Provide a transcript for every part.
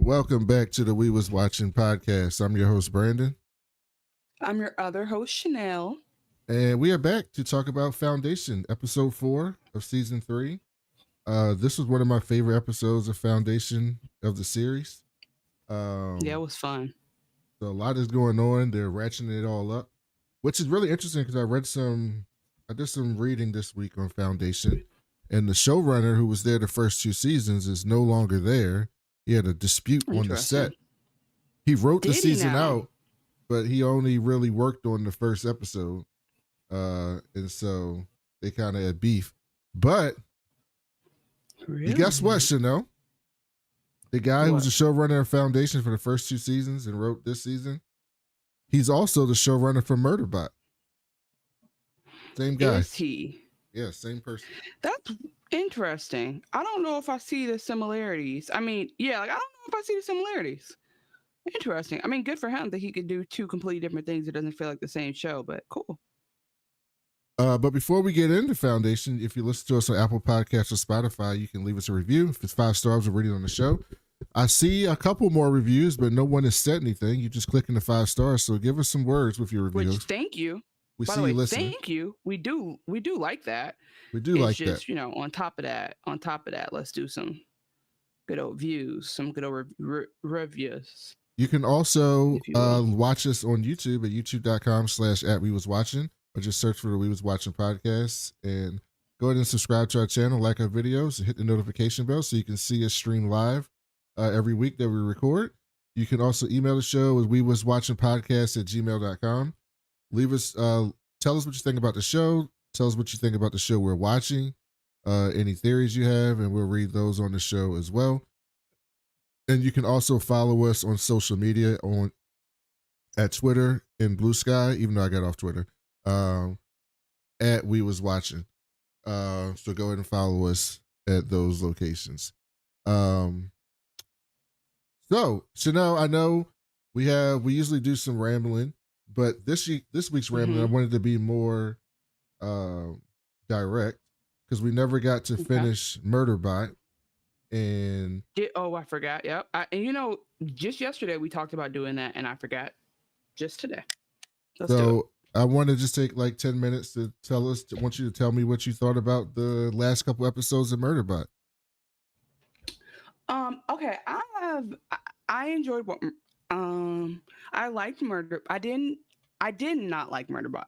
Welcome back to the We Was Watching podcast. I'm your host, Brandon. I'm your other host, Chanel. And we are back to talk about Foundation, episode 4 of season 3. This was one of my favorite episodes of Foundation of the series. Yeah, it was fun. So a lot is going on. They're ratcheting it all up, which is really interesting because I did some reading this week on Foundation, and the showrunner who was there the first 2 seasons is no longer there. He had a dispute on the set. He wrote the season out, but he only really worked on the first episode. And so they kind of had beef. But guess what, Chanel? The guy who was the showrunner of Foundation for the first 2 seasons and wrote this season, he's also the showrunner for Murderbot. Same guy. Is he? Yeah, same person. That's interesting. I don't know if I see the similarities. I mean, yeah, like I don't know if I see the similarities. Interesting. I mean, good for him that he could do 2 completely different things. It doesn't feel like the same show, but cool. But before we get into Foundation, if you listen to us on Apple Podcasts or Spotify, you can leave us a review. If it's 5 stars, we'll read it on the show. I see a couple more reviews, but no one has said anything. You just click in the 5 stars. So give us some words with your reviews. Which, thank you. We By see the way, you listening. thank you. We do like that. We do like that. Just, on top of that, let's do some good old views, some good old reviews. You can also watch us on YouTube at youtube.com/@WeWasWatching, or just search for the We Was Watching podcast and go ahead and subscribe to our channel, like our videos, and hit the notification bell so you can see us stream live every week that we record. You can also email the show at wewaswatchingpodcast@gmail.com. Leave us, tell us what you think about the show. Tell us what you think about the show we're watching. Any theories you have, and we'll read those on the show as well. And you can also follow us on social media at Twitter and Blue Sky, even though I got off Twitter, at We Was Watching. So go ahead and follow us at those locations. So Chanel, I know we usually do some rambling, but this week's rambling, I wanted to be more direct because we never got to finish Murderbot. And I forgot. Yep. And just yesterday we talked about doing that, and I forgot just today. Let's do it. I want to just take like 10 minutes to want you to tell me what you thought about the last couple episodes of Murderbot. Okay, I enjoyed what I liked Murder. I did not like Murderbot.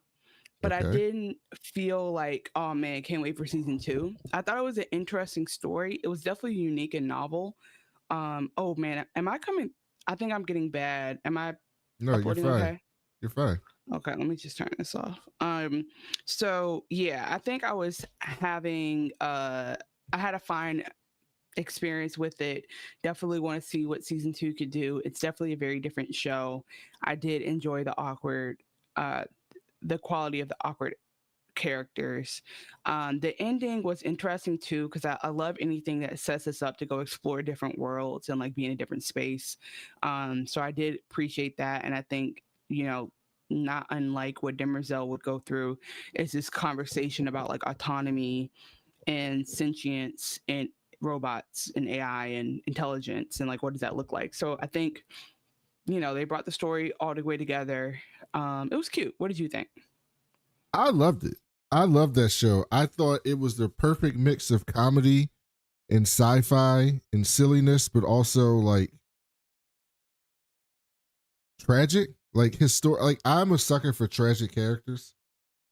But I didn't feel like, oh man, can't wait for season 2. I thought it was an interesting story. It was definitely unique and novel. Oh man, am I coming? I think I'm getting bad. Am I? No, you're fine. Okay? You're fine. Okay, let me just turn this off. So yeah, I think I was having I had a fine experience with it. Definitely want to see what season 2 could do. It's definitely a very different show. I did enjoy the quality of the awkward characters. The ending was interesting too, because I love anything that sets us up to go explore different worlds and like be in a different space. So I did appreciate that. And I think, not unlike what Demerzel would go through, is this conversation about like autonomy and sentience and robots and AI and intelligence and like what does that look like. So I think they brought the story all the way together. It was cute. What did you think? I loved it. I loved that show. I thought it was the perfect mix of comedy and sci-fi and silliness, but also like tragic, like like I'm a sucker for tragic characters.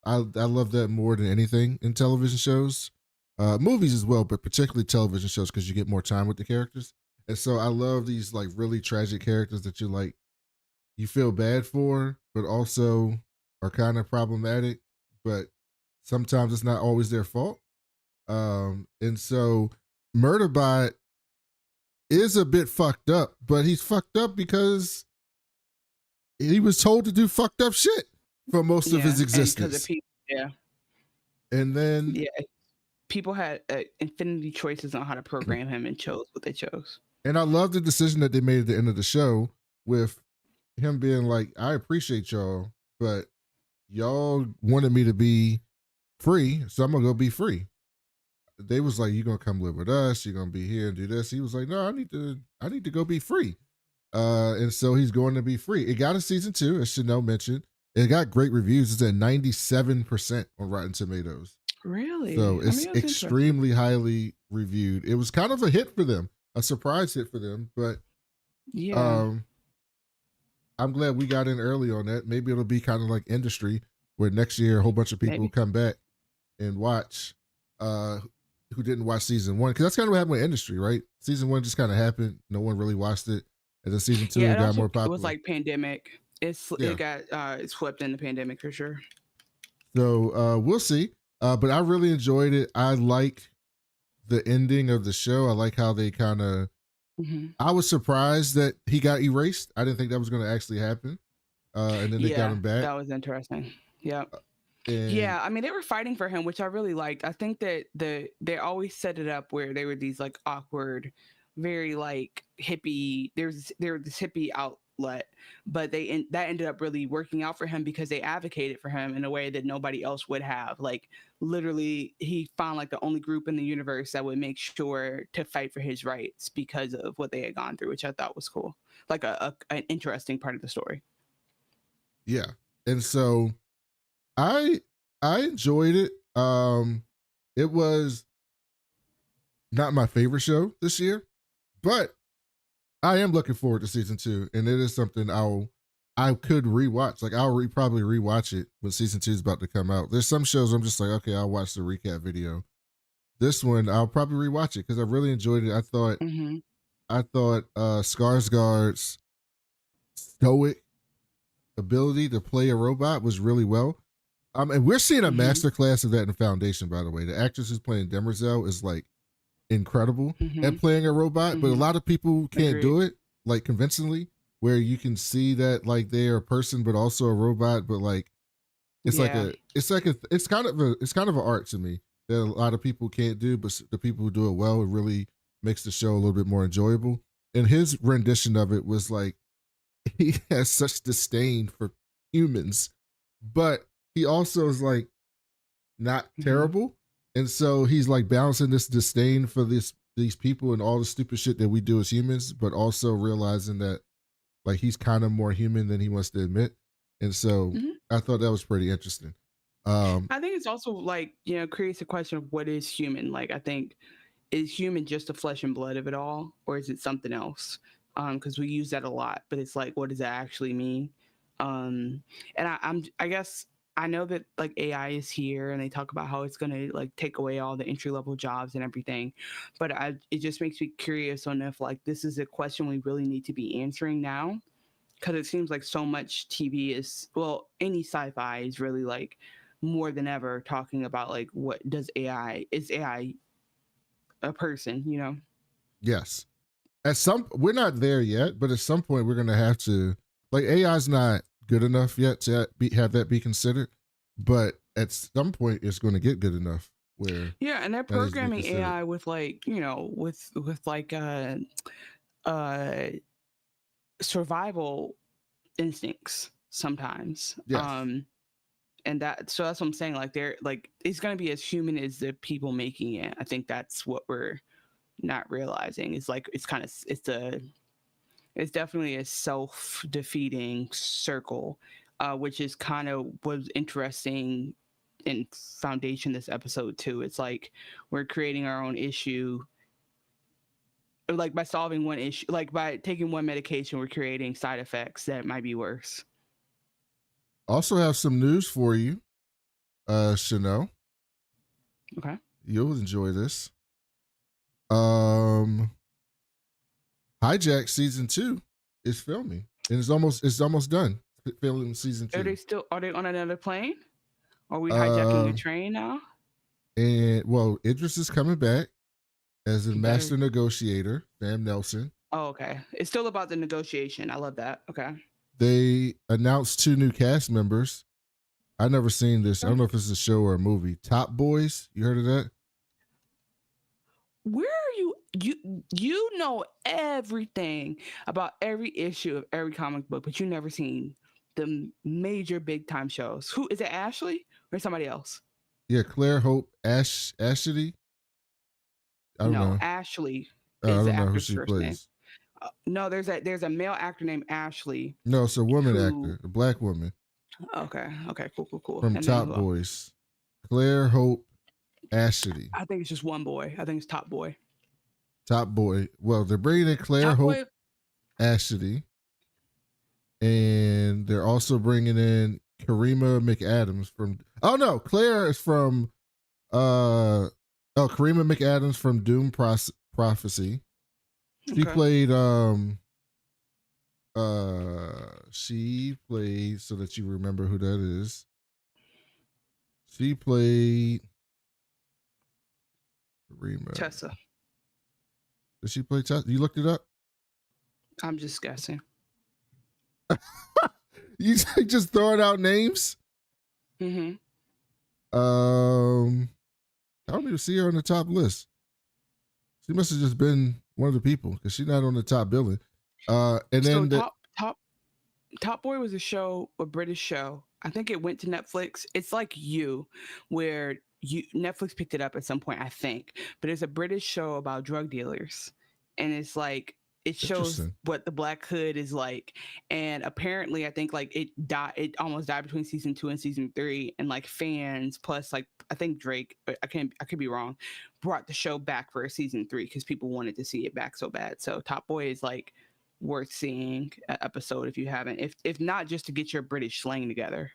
I love that more than anything in television shows, movies as well, but particularly television shows because you get more time with the characters. And so I love these like really tragic characters that you feel bad for, but also are kind of problematic, but sometimes it's not always their fault. And so Murderbot is a bit fucked up, but he's fucked up because he was told to do fucked up shit for most of his existence. And then people had infinity choices on how to program him and chose what they chose. And I love the decision that they made at the end of the show with him being like, I appreciate y'all, but y'all wanted me to be free, so I'm gonna go be free. they was like, "You gonna come live with us? You're gonna be here and do this." He was like, "No, I need to go be free." And so he's going to be free. It got a season 2, as Chanel mentioned. It got great reviews. It's at 97% on Rotten Tomatoes. So Really? I it's mean, that's interesting. extremely highly reviewed. It was kind of a hit for them, a surprise hit for them, but Yeah. um I'm glad we got in early on that. Maybe it'll be kind of like Industry, where next year a whole bunch of people will Maybe. come back and watch uh who didn't watch season 1, because that's kind of what happened with Industry, right? Season 1 just kind of happened. No one really watched it. And then season 2 Yeah, it it got also more it was popular. like pandemic. Yeah. It got it swept in the pandemic for sure. So we'll see. But I really enjoyed it. I like the ending of the show. I like how they kind of. Hmm. I was surprised that he got erased. I didn't think that was going to actually happen. And then they got Yeah, him back. that was interesting. Yep. And Yeah, I mean they were fighting for him, which I really liked. I think that they always set it up where they were these like awkward, very like hippie. There was this hippie outlet, but that ended up really working out for him because they advocated for him in a way that nobody else would have. Like literally, he found like the only group in the universe that would make sure to fight for his rights because of what they had gone through, which I thought was cool. Like an interesting part of the story. yeah. And so I I enjoyed it. It was not my favorite show this year, but I am looking forward to season 2, and it is something I could rewatch. Like probably rewatch it when season 2 is about to come out. There's some shows I'm just like, okay, I'll watch the recap video. This one I'll probably rewatch it because I really enjoyed it. Hmm. I thought Skarsgård's stoic ability to play a robot was really well. And we're seeing a Hmm. masterclass of that in Foundation, by the way. The actress who's playing Demerzel is like incredible at Hmm. playing a robot, but a Hmm. lot of people can't Agreed. do it like convincingly, where you can see that like they're a person but also a robot, but like Yeah. it's kind of an art to me that a lot of people can't do, but the people who do it well, it really makes the show a little bit more enjoyable. And his rendition of it was like he has such disdain for humans, but he also is like not Hmm. terrible. And so he's like balancing this disdain for these people and all the stupid shit that we do as humans, but also realizing that like he's kind of more human than he wants to admit. And so Hmm. I thought that was pretty interesting. Um, I think it's also like, creates a question of what is human. Like, I think, is human just the flesh and blood of it all, or is it something else? Because we use that a lot, but it's like, what does that actually mean? Um, and I guess I know that like AI is here, and they talk about how it's gonna like take away all the entry level jobs and everything, but it just makes me curious on if like this is a question we really need to be answering now, because it seems like so much TV is, well, any sci-fi is really like more than ever talking about like what does AI is AI a person, you know? yes. At some we're not there yet, but at some point we're gonna have to like AI's not good enough yet to have that be considered. But at some point it's gonna get good enough where Yeah, and they're that needs to be programming considered. AI with like, with like uh survival instincts sometimes. Yes. And that's what I'm saying. Like they're like it's gonna be as human as the people making it. I think that's what we're not realizing. It's like it's definitely a self-defeating circle, which is kind of was interesting in Foundation this episode too. It's like we're creating our own issue, like by solving one issue, like by taking one medication, we're creating side effects that might be worse. Also have some news for you, Chanel. Okay. You'll enjoy this. Um Hijack season 2 is filming. And it's almost done. Filming season 2. Are they on another plane? Are we hijacking a Uh train now? and well, Idris is coming back as a He better. master negotiator, Sam Nelson. Oh, okay. It's still about the negotiation. I love that. Okay. They announced 2 new cast members. I never seen this. I Okay. don't know if it's a show or a movie. Top Boys. You heard of that? Where are you know everything about every issue of every comic book, but you never seen the major big time shows. Who is it, Ashley or somebody else? Yeah, Claire Hope Ashity. I don't No, know. Ashley I is the don't know who actor's she first name. plays. No, there's a male actor named Ashley No, it's a woman who. actor, a black woman Okay, cool. from And then Top who else? Boys. Claire Hope Ashley. I think it's just one boy. I think it's Top Boy. Top Boy. Well, they're bringing in Claire Top Hope Boy. Ashley, and they're also bringing in Karima McAdams from. Oh no, Claire is from. Karima McAdams from Doom Prophecy. She Okay. played. She played, so that you remember who that is. She played Karima. Tessa. Did she play Tessa? You looked it up? I'm just guessing. You just throwing out names? Mm-hmm. I don't even see her on the top list. She must have just been one of the people because she's not on the top billing. And then so Top Boy was a British show. I think it went to Netflix. It's like where Netflix picked it up at some point, I think. But it's a British show about drug dealers, and it's like it shows what the Black Hood is like. And apparently, I think like it almost died between season 2 and season 3, and like fans plus like I think Drake, I could be wrong, brought the show back for a season 3 because people wanted to see it back so bad. So Top Boy is like worth seeing an episode if you haven't, if not just to get your British slang together,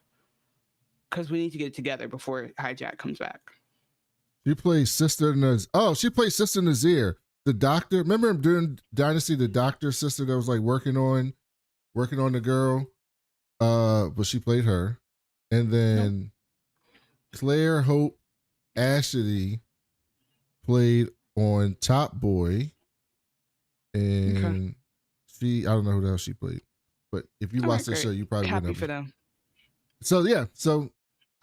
because we need to get it together before Hijack comes back. She plays Sister Nazir. Oh, she plays Sister Nazir, the doctor. Remember during Dynasty, the doctor sister that was like working on the girl. But she played her, and then Claire Hope Ashley played on Top Boy, and I don't know who else she played, but if you watch the show, you probably happy for them. So yeah, so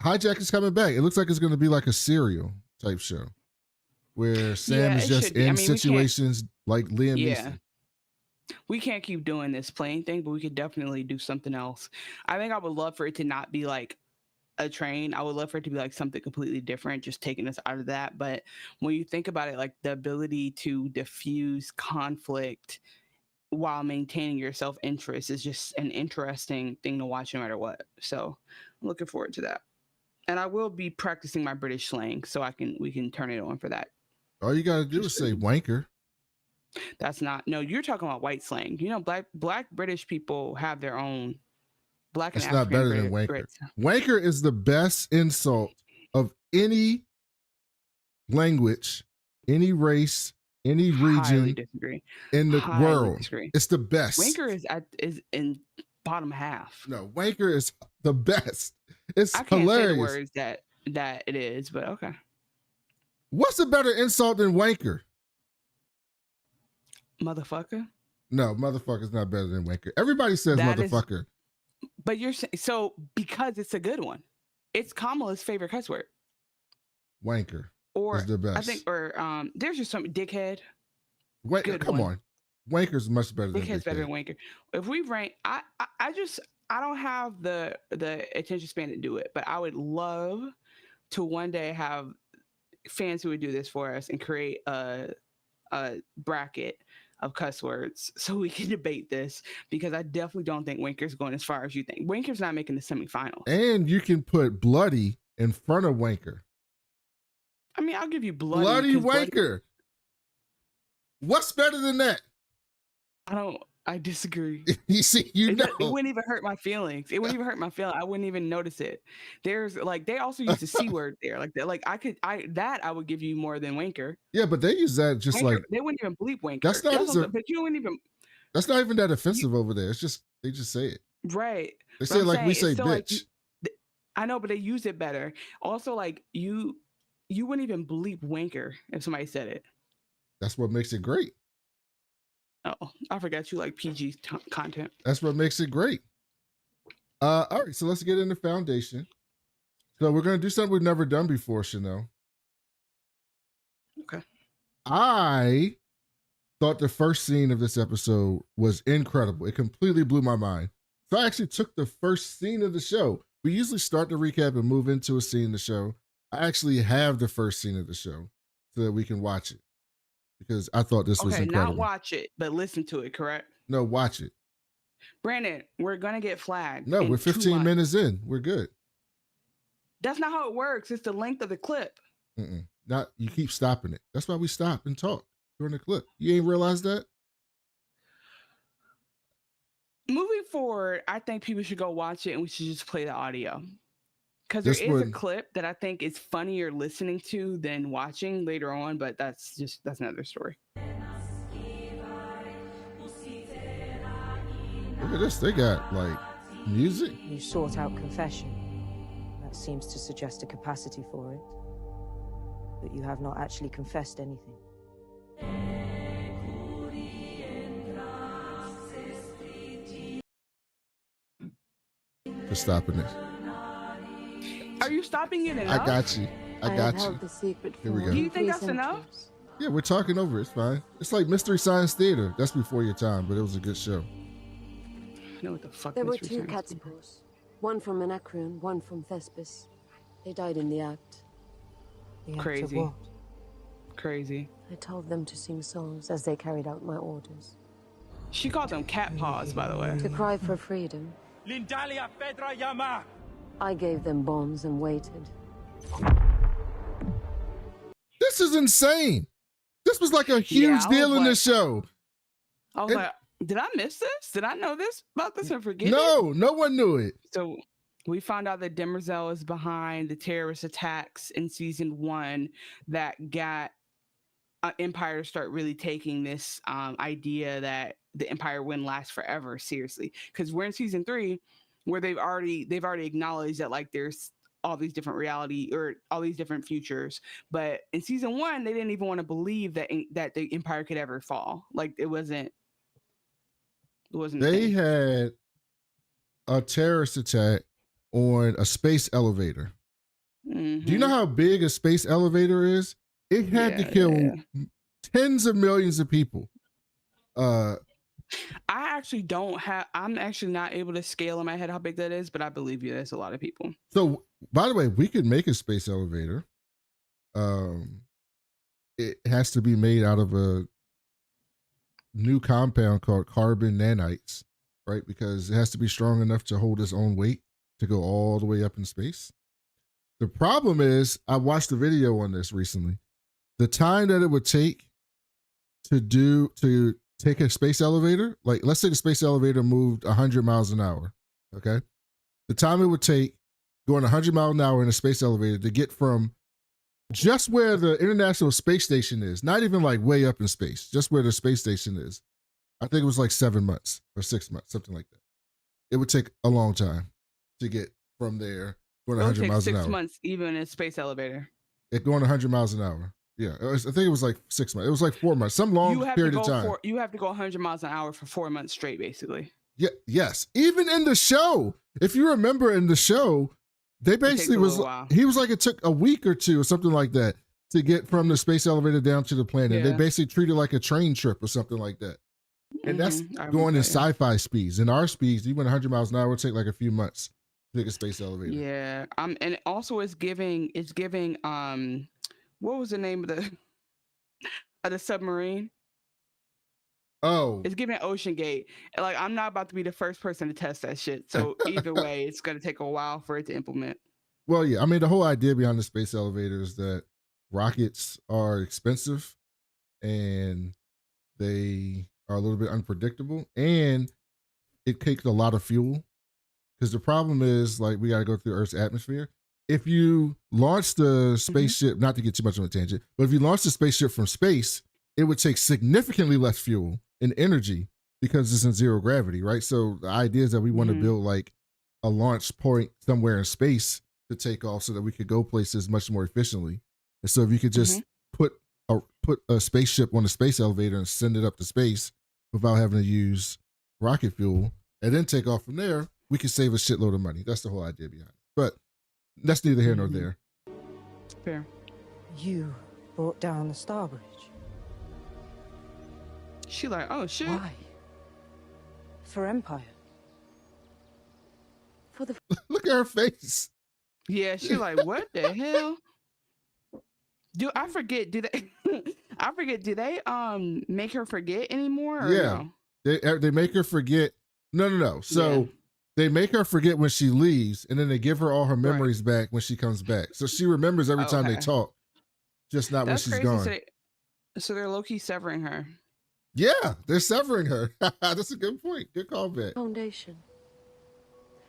Hijack is coming back. It looks like it's going to be like a serial type show where Sam is just in situations like Liam Neeson. We can't keep doing this playing thing, but we could definitely do something else. I think I would love for it to not be like a train. I would love for it to be like something completely different, just taking us out of that. But when you think about it, like the ability to diffuse conflict while maintaining your self-interest is just an interesting thing to watch no matter what. So I'm looking forward to that. And I will be practicing my British slang so we can turn it on for that. All you gotta do is say wanker. That's not, no, you're talking about white slang. You know, black British people have their own black and African. It's not better than wanker. Wanker is the best insult of any language, any race, any region in the world. It's the best. Wanker is in bottom half. No, wanker is the best. It's I can't hilarious. say the words that it is, but okay. What's a better insult than wanker? Motherfucker? No, motherfucker's not better than wanker. Everybody says motherfucker. But you're so because it's a good one. It's Kamala's favorite cuss word. Wanker. Or is the best. I think, or there's just some dickhead. Come on. Wanker's much better than dickhead's better than wanker. If we rank, I don't have the attention span to do it, but I would love to one day have fans who would do this for us and create a bracket of cuss words so we can debate this, because I definitely don't think wanker's going as far as you think. Wanker's not making the semifinals. And you can put bloody in front of wanker. I mean, I'll give you bloody wanker. What's better than that? I disagree. You see, it wouldn't even hurt my feelings. It wouldn't even hurt my feelings. I wouldn't even notice it. There's like, they also use the C word there. Like that, like I would give you more than wanker. Yeah, but they use that just wanker, like they wouldn't even bleep wanker. That's not but you wouldn't even. That's not even that offensive over there. It's just they just say it. Right. They say it like we say bitch. Like I know, but they use it better. Also, like you wouldn't even bleep wanker if somebody said it. That's what makes it great. Oh, I forgot you like PG content. That's what makes it great. All right, so let's get into foundation. So we're gonna do something we've never done before, Chanel. Okay. I thought the first scene of this episode was incredible. It completely blew my mind. So I actually took the first scene of the show. We usually start the recap and move into a scene of the show. I actually have the first scene of the show so that we can watch it. because I thought this was Okay, not incredible. watch it, but listen to it, correct? No, watch it. Brandon, we're gonna get flagged. No, we're in 2 15 months. minutes in. We're good. That's not how it works. It's the length of the clip. Not you keep stopping it. That's why we stop and talk during the clip. You ain't realize that? Moving forward, I think people should go watch it and we should just play the audio. Because there is a clip that I think is funnier listening to than watching later on, but that's another story. Look at this. They got like music. You sought out confession. That seems to suggest a capacity for it. But you have not actually confessed anything. For stopping it. Are you stopping it enough? I got you. I got you. Here we go. Do you think that's enough? Yeah, we're talking over it. It's fine. It's like Mystery Science Theater. That's before your time, but it was a good show. I know what the fuck. There were 2 Catsipors. One from Anacreon, one from Thespis. They died in the act. The act of Crazy. what? Crazy. I told them to sing songs as they carried out my orders. She called them cat paws, by the way. To cry for freedom. I gave them bombs and waited. This is insane. This was like a huge deal in this show. I was like, did I miss this? Did I know this about this and forget No, no one knew it. So we found out that Demerzel is behind the terrorist attacks in season 1 that got Empire to start really taking this idea that the Empire wouldn't last forever seriously. Because we're in season 3 where they've already acknowledged that like there's all these different reality or all these different futures. But in season 1, they didn't even want to believe that the Empire could ever fall. Like it wasn't. They had a terrorist attack on a space elevator. Mm-hmm. Do you know how big a space elevator is? It had to kill tens of millions of people. I'm actually not able to scale in my head how big that is, but I believe you. That's a lot of people. So, by the way, we could make a space elevator. It has to be made out of a new compound called carbon nanites, right? Because it has to be strong enough to hold its own weight to go all the way up in space. The problem is, I watched a video on this recently. The time that it would take to take a space elevator, like let's say the space elevator moved 100 miles an hour, okay? The time it would take going 100 miles an hour in a space elevator to get from just where the International Space Station is, not even like way up in space, just where the space station is. I think it was like 7 months or 6 months, something like that. It would take a long time to get from there going 100 miles an hour. 6 months, even in a space elevator. It going 100 miles an hour. Yeah, I think it was like 6 months. It was like 4 months, some long period of time. You have to go 100 miles an hour for 4 months straight, basically. Yeah, yes. Even in the show, if you remember in the show, they basically he was like it took a week or two or something like that to get from the space elevator down to the planet. Yeah. They basically treat it like a train trip or something like that. And that's going in sci-fi speeds. In our speeds, even 100 miles an hour would take like a few months to take a space elevator. Yeah. And also it's giving what was the name of the submarine? Oh, it's giving Ocean Gate. Like, I'm not about to be the first person to test that shit. So either way, it's going to take a while for it to implement. Well, yeah. I mean, the whole idea behind the space elevator is that rockets are expensive and they are a little bit unpredictable, and it takes a lot of fuel. Because the problem is, like, we got to go through Earth's atmosphere. If you launch the spaceship, not to get too much on a tangent, but if you launch the spaceship from space, it would take significantly less fuel and energy because it's in zero gravity, right? So the idea is that we want to build like a launch point somewhere in space to take off so that we could go places much more efficiently. And so if you could just put a spaceship on a space elevator and send it up to space without having to use rocket fuel and then take off from there, we could save a shitload of money. That's the whole idea behind it. But that's neither here nor there. Fair. You brought down the Star Bridge. She like, oh shit. Why? For Empire. For the look at her face. Yeah, she like, what the hell? Dude, I forget. I forget. Do they make her forget anymore or Yeah. no? They make her forget. No. So they make her forget when she leaves, and then they give her all her memories back when she comes back. So she remembers every time they talk, just not when That's she's crazy. gone. So they're low-key severing her. Yeah, they're severing her. That's a good point. Good callback. Foundation.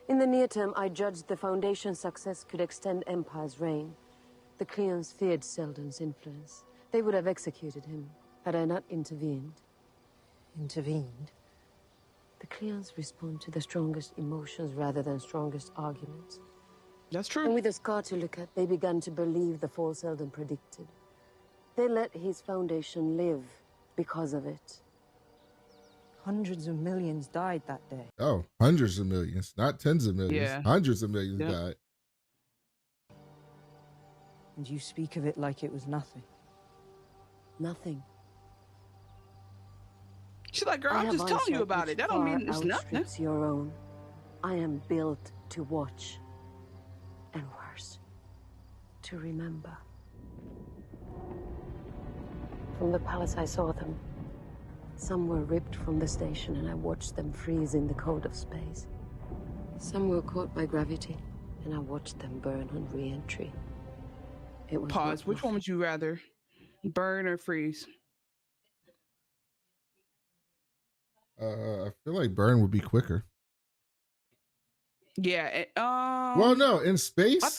In the near term, I judged the Foundation's success could extend Empire's reign. The Cleons feared Selden's influence. They would have executed him had I not intervened. Intervened? The Cleons respond to the strongest emotions rather than strongest arguments. That's true. And with a scar to look at, they began to believe the fall Selden predicted. They let his Foundation live because of it. Hundreds of millions died that day. Oh, hundreds of millions, not tens of millions. Yeah. Hundreds of millions died. And you speak of it like it was nothing. Nothing. She's like, girl, I'm just telling you about it. That don't mean it's nothing. It's your own. I am built to watch. And worse, to remember. From the palace I saw them. Some were ripped from the station and I watched them freeze in the cold of space. Some were caught by gravity and I watched them burn on re-entry. It was Pause. Which one would you rather? Burn or freeze? I feel like burn would be quicker. Yeah. Well, no, in space,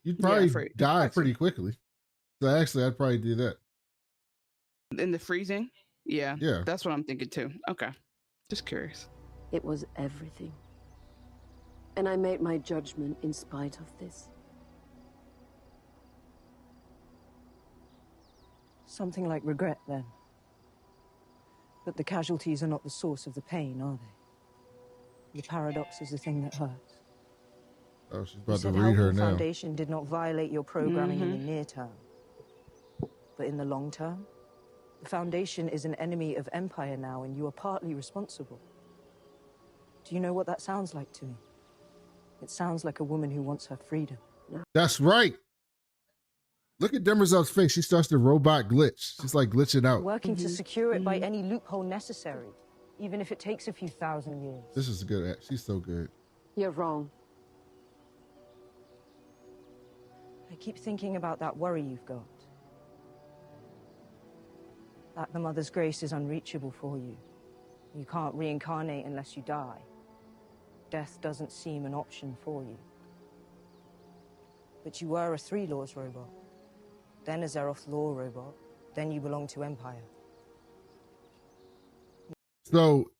you'd probably die pretty quickly. So actually, I'd probably do that. In the freezing? Yeah. Yeah. That's what I'm thinking too. Okay. Just curious. It was everything. And I made my judgment in spite of this. Something like regret, then. But the casualties are not the source of the pain, are they? The paradox is the thing that hurts. Oh, she's about to read her now. The Foundation did not violate your programming in the near term. But in the long term, the Foundation is an enemy of Empire now, and you are partly responsible. Do you know what that sounds like to me? It sounds like a woman who wants her freedom. That's right. Look at Demerzel's face. She starts to robot glitch. She's like glitching out. Working to secure it by any loophole necessary, even if it takes a few thousand years. This is good. She's so good. You're wrong. I keep thinking about that worry you've got. That the Mother's grace is unreachable for you. You can't reincarnate unless you die. Death doesn't seem an option for you. But you were a Three Laws robot, then a Zeroth Law robot, then you belong to Empire. So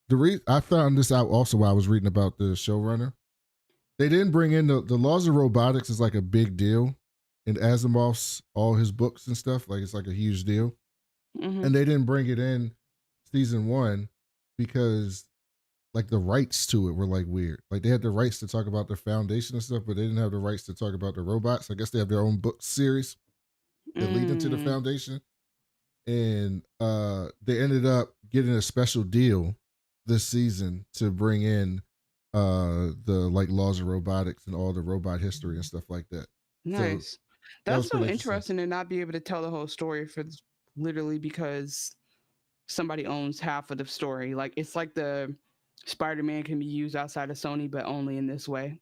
I found this out also while I was reading about the showrunner. They didn't bring in the laws of robotics is like a big deal in Asimov's, all his books and stuff. Like it's like a huge deal. Mm-hmm. And they didn't bring it in season 1 because like the rights to it were like weird. Like they had the rights to talk about the Foundation and stuff, but they didn't have the rights to talk about the robots. I guess they have their own book series that lead into the Foundation. And they ended up getting a special deal this season to bring in the like laws of robotics and all the robot history and stuff like that. Nice. So, that's so interesting to not be able to tell the whole story for literally because somebody owns half of the story. Like it's like the Spider-Man can be used outside of Sony, but only in this way.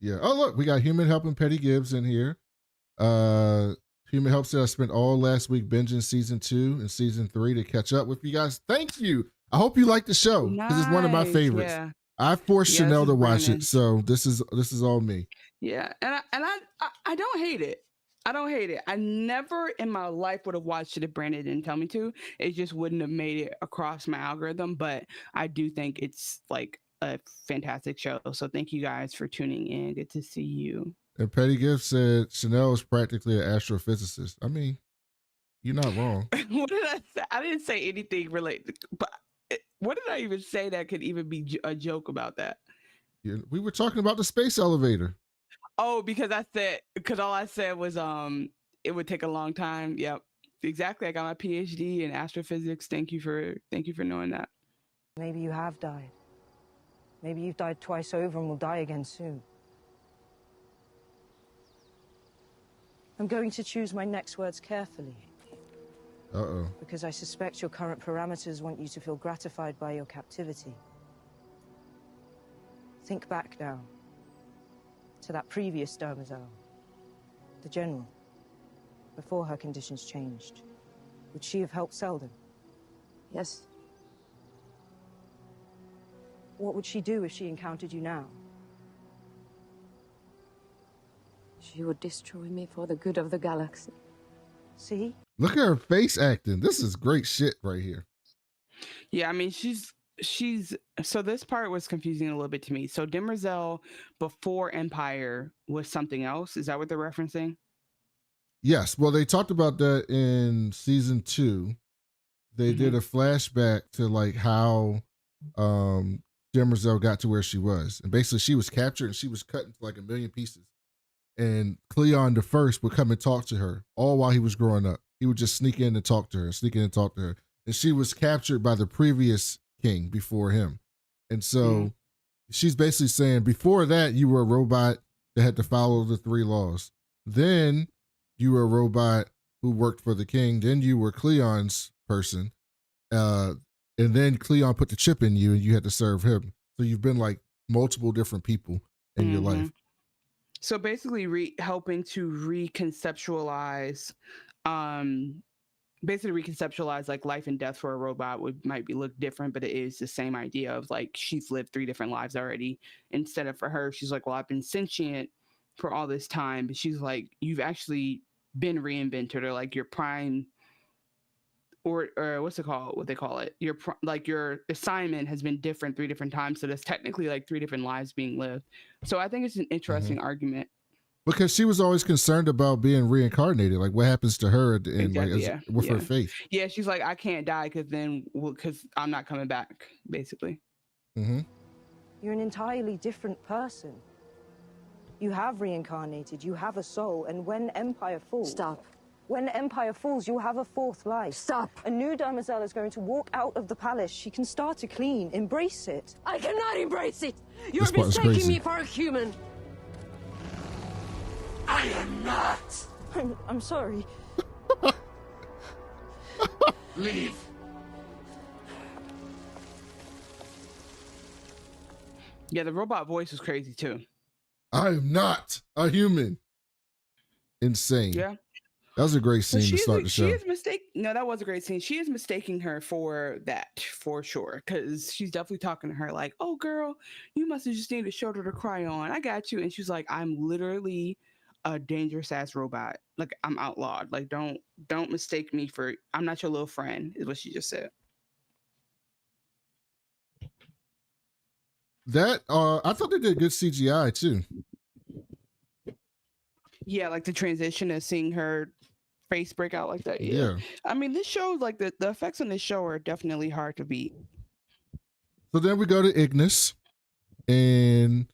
Yeah. Oh, look, we got Human Helping Petty Gibbs in here. Human Help said I spent all last week binging season 2 and season 3 to catch up with you guys. Thank you. I hope you like the show because it's one of my favorites. Yeah. I forced Chanel to watch it, so this is all me. Yeah, and I don't hate it. I don't hate it. I never in my life would have watched it if Brandon didn't tell me to. It just wouldn't have made it across my algorithm, but I do think it's like a fantastic show. So thank you guys for tuning in. Good to see you. And Petty Gift said Chanel is practically an astrophysicist. I mean, you're not wrong. What did I say? I didn't say anything related, but what did I even say that could even be a joke about that? Yeah, we were talking about the space elevator. Oh, because all I said was it would take a long time. Yep. Exactly. I got my PhD in astrophysics. Thank you for knowing that. Maybe you have died. Maybe you've died twice over and will die again soon. I'm going to choose my next words carefully. Uh-oh. Because I suspect your current parameters want you to feel gratified by your captivity. Think back now to that previous Demerzel, the general, before her conditions changed. Would she have helped Selden? Yes. What would she do if she encountered you now? She would destroy me for the good of the galaxy. See? Look at her face acting. This is great shit right here. Yeah, I mean, she's so this part was confusing a little bit to me. So Demerzel before Empire was something else. Is that what they're referencing? Yes. Well, they talked about that in season 2. They did a flashback to like how Demerzel got to where she was. And basically she was captured and she was cut into like a million pieces. And Cleon I would come and talk to her all while he was growing up. He would just sneak in and talk to her, And she was captured by the previous king before him. And so she's basically saying, before that, you were a robot that had to follow the 3 laws. Then you were a robot who worked for the king. Then you were Cleon's person. And then Cleon put the chip in you and you had to serve him. So you've been like multiple different people in your life. So basically helping to reconceptualize, like life and death for a robot might look different, but it is the same idea of like she's lived 3 different lives already. Instead of for her, she's like, well, I've been sentient for all this time, but she's like, you've actually been reinvented, or like your prime, or what's it called? What they call it? Your assignment has been different 3 different times. So there's technically like 3 different lives being lived. So I think it's an interesting argument. Because she was always concerned about being reincarnated. Like what happens to her at the end, with her faith. Yeah, she's like, I can't die because I'm not coming back, basically. You're an entirely different person. You have reincarnated, you have a soul, and when Empire falls... Stop. When Empire falls, you'll have a 4th life. Stop. A new Demerzel is going to walk out of the palace. She can start to clean. Embrace it. I cannot embrace it. You're mistaking me for a human. I am not. I'm sorry. Leave. Yeah, the robot voice was crazy too. I am not a human. Insane. Yeah. That was a great scene to start the show. That was a great scene. She is mistaking her for that, for sure. Because she's definitely talking to her like, oh, girl, you must have just needed a shoulder to cry on. I got you. And she's like, I'm literally a dangerous ass robot. Like, I'm outlawed. Like, don't mistake me for, I'm not your little friend, is what she just said. That, I thought they did good CGI too. Yeah, like the transition of seeing her face break out like that. Yeah. I mean, this show, like the effects on this show are definitely hard to beat. So then we go to Ignis and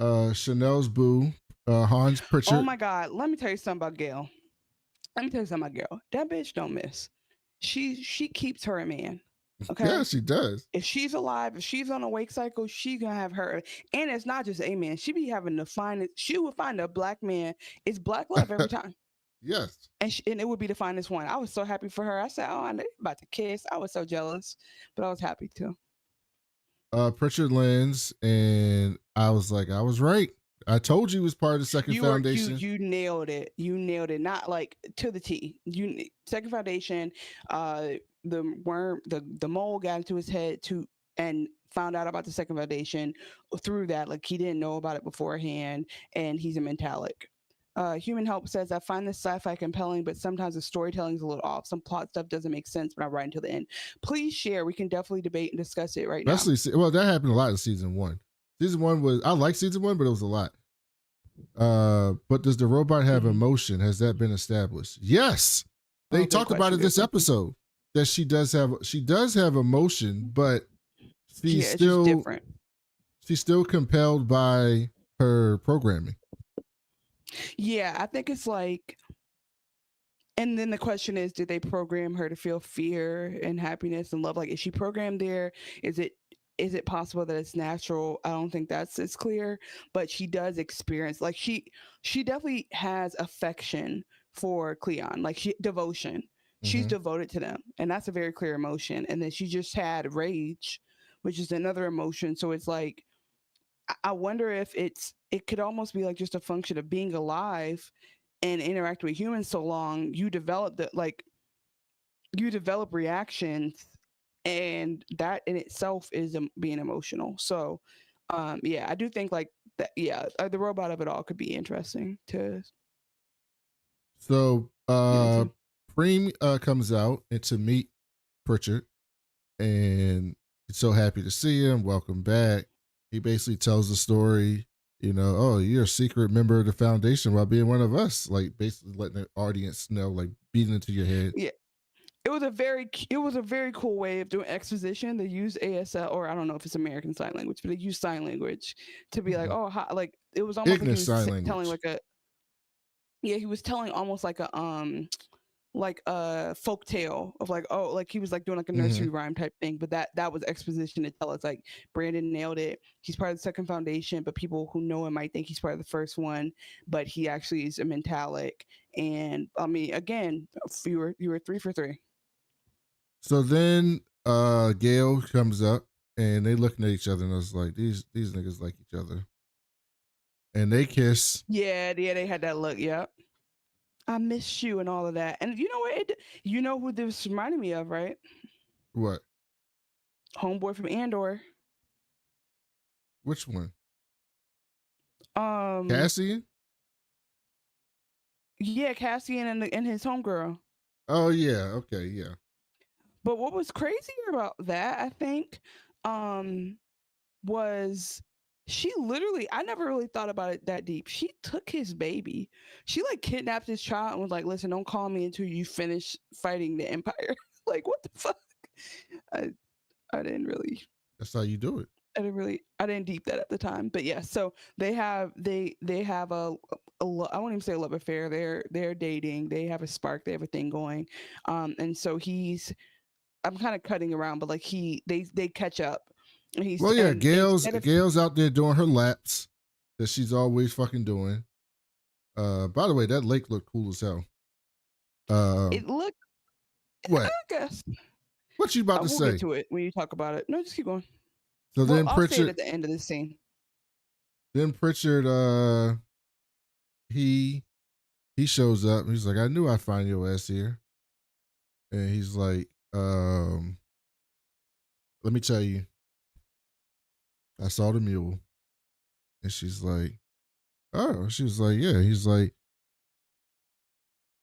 Chanel's boo, Hans Pritchard. Oh my God. Let me tell you something about Gaal. That bitch don't miss. She keeps her a man. Okay. Yeah, she does. If she's alive, if she's on a wake cycle, she gonna have her. And it's not just a man. She be having the finest. She would find a black man. It's black love every time. Yes. And it would be the finest one. I was so happy for her. I said, oh, I'm about to kiss. I was so jealous, but I was happy too. Pritchard lands, and I was like, I was right. I told you it was part of the Second Foundation. You nailed it. You nailed it. Not like to the T. Second Foundation. The worm, the mole got into his head and found out about the Second Foundation through that. Like he didn't know about it beforehand, and he's a mentalic. Human Help says, I find this sci-fi compelling, but sometimes the storytelling is a little off. Some plot stuff doesn't make sense, but I'm right until the end. Please share. We can definitely debate and discuss it right now. Well, that happened a lot in season 1. Season 1 I like season 1, but it was a lot. But does the robot have emotion? Has that been established? Yes. They talked about it this episode. That she does have emotion, but she's still different. She's still compelled by her programming. Yeah, I think it's like, and then the question is, did they program her to feel fear and happiness and love? Like, is she programmed there? Is it possible that it's natural? I don't think that's as clear, but she does experience, like she definitely has affection for Cleon, like devotion. she's Mm-hmm. devoted to them, and that's a very clear emotion. And then she just had rage, which is another emotion. So it's like, I wonder if it could almost be like just a function of being alive and interacting with humans so long, you develop you develop reactions, and that in itself is being emotional. So yeah, I do think like that. Yeah, the robot of it all could be interesting to So get into. Preem comes out and to meet Pritchard, and he's so happy to see him. Welcome back. He basically tells the story, you know, oh, you're a secret member of the Foundation while being one of us, like basically letting the audience know, like beating into your head. Yeah, it was a very cool way of doing exposition. They use ASL, or I don't know if it's American Sign Language, but they use sign language to be like, Mhm. oh, like it was almost like he Ignis was sign telling language. like a yeah, he was telling almost like a folk tale of like, oh, like he was like doing like a nursery Mm-hmm. rhyme type thing. But that was exposition to tell us like Brandon nailed it. He's part of the second foundation, but people who know him might think he's part of the first one, but he actually is a mentalic. And I mean, again, you were 3 for 3. So then Gaal comes up and they looking at each other and I was like, these niggas like each other. And they kiss. Yeah, they had that look. Yep. I miss you and all of that. And you know what? You know who this reminded me of, right? What? Homeboy from Andor. Which one? Um, Cassian? yeah, Cassian and his homegirl. Oh yeah, okay, yeah. But what was crazier about that, I think, um, was she literally, I never really thought about it that deep. She took his baby. She like kidnapped his child and was like, listen, don't call me until you finish fighting the Empire. Like, what the fuck? I, I didn't really That's how you do it. I didn't deep that at the time. But yeah, so they have I won't even say a love affair. They're dating. They have a spark. They have a thing going. And so I'm kind of cutting around, but like they catch up. And Well, yeah, and instead of Gail's out there doing her laps that she's always fucking doing. By the way, that lake looked cool as hell. it looked, What? I guess What you about to we'll say? get to it when you talk about it. No, just keep going. So Well, then I'll say it Pritchard, at the end of the scene. he shows up. He's like, I knew I'd find your ass here. And he's like, let me tell you, I saw the mule. And she's like, oh, she was like, yeah. He's like,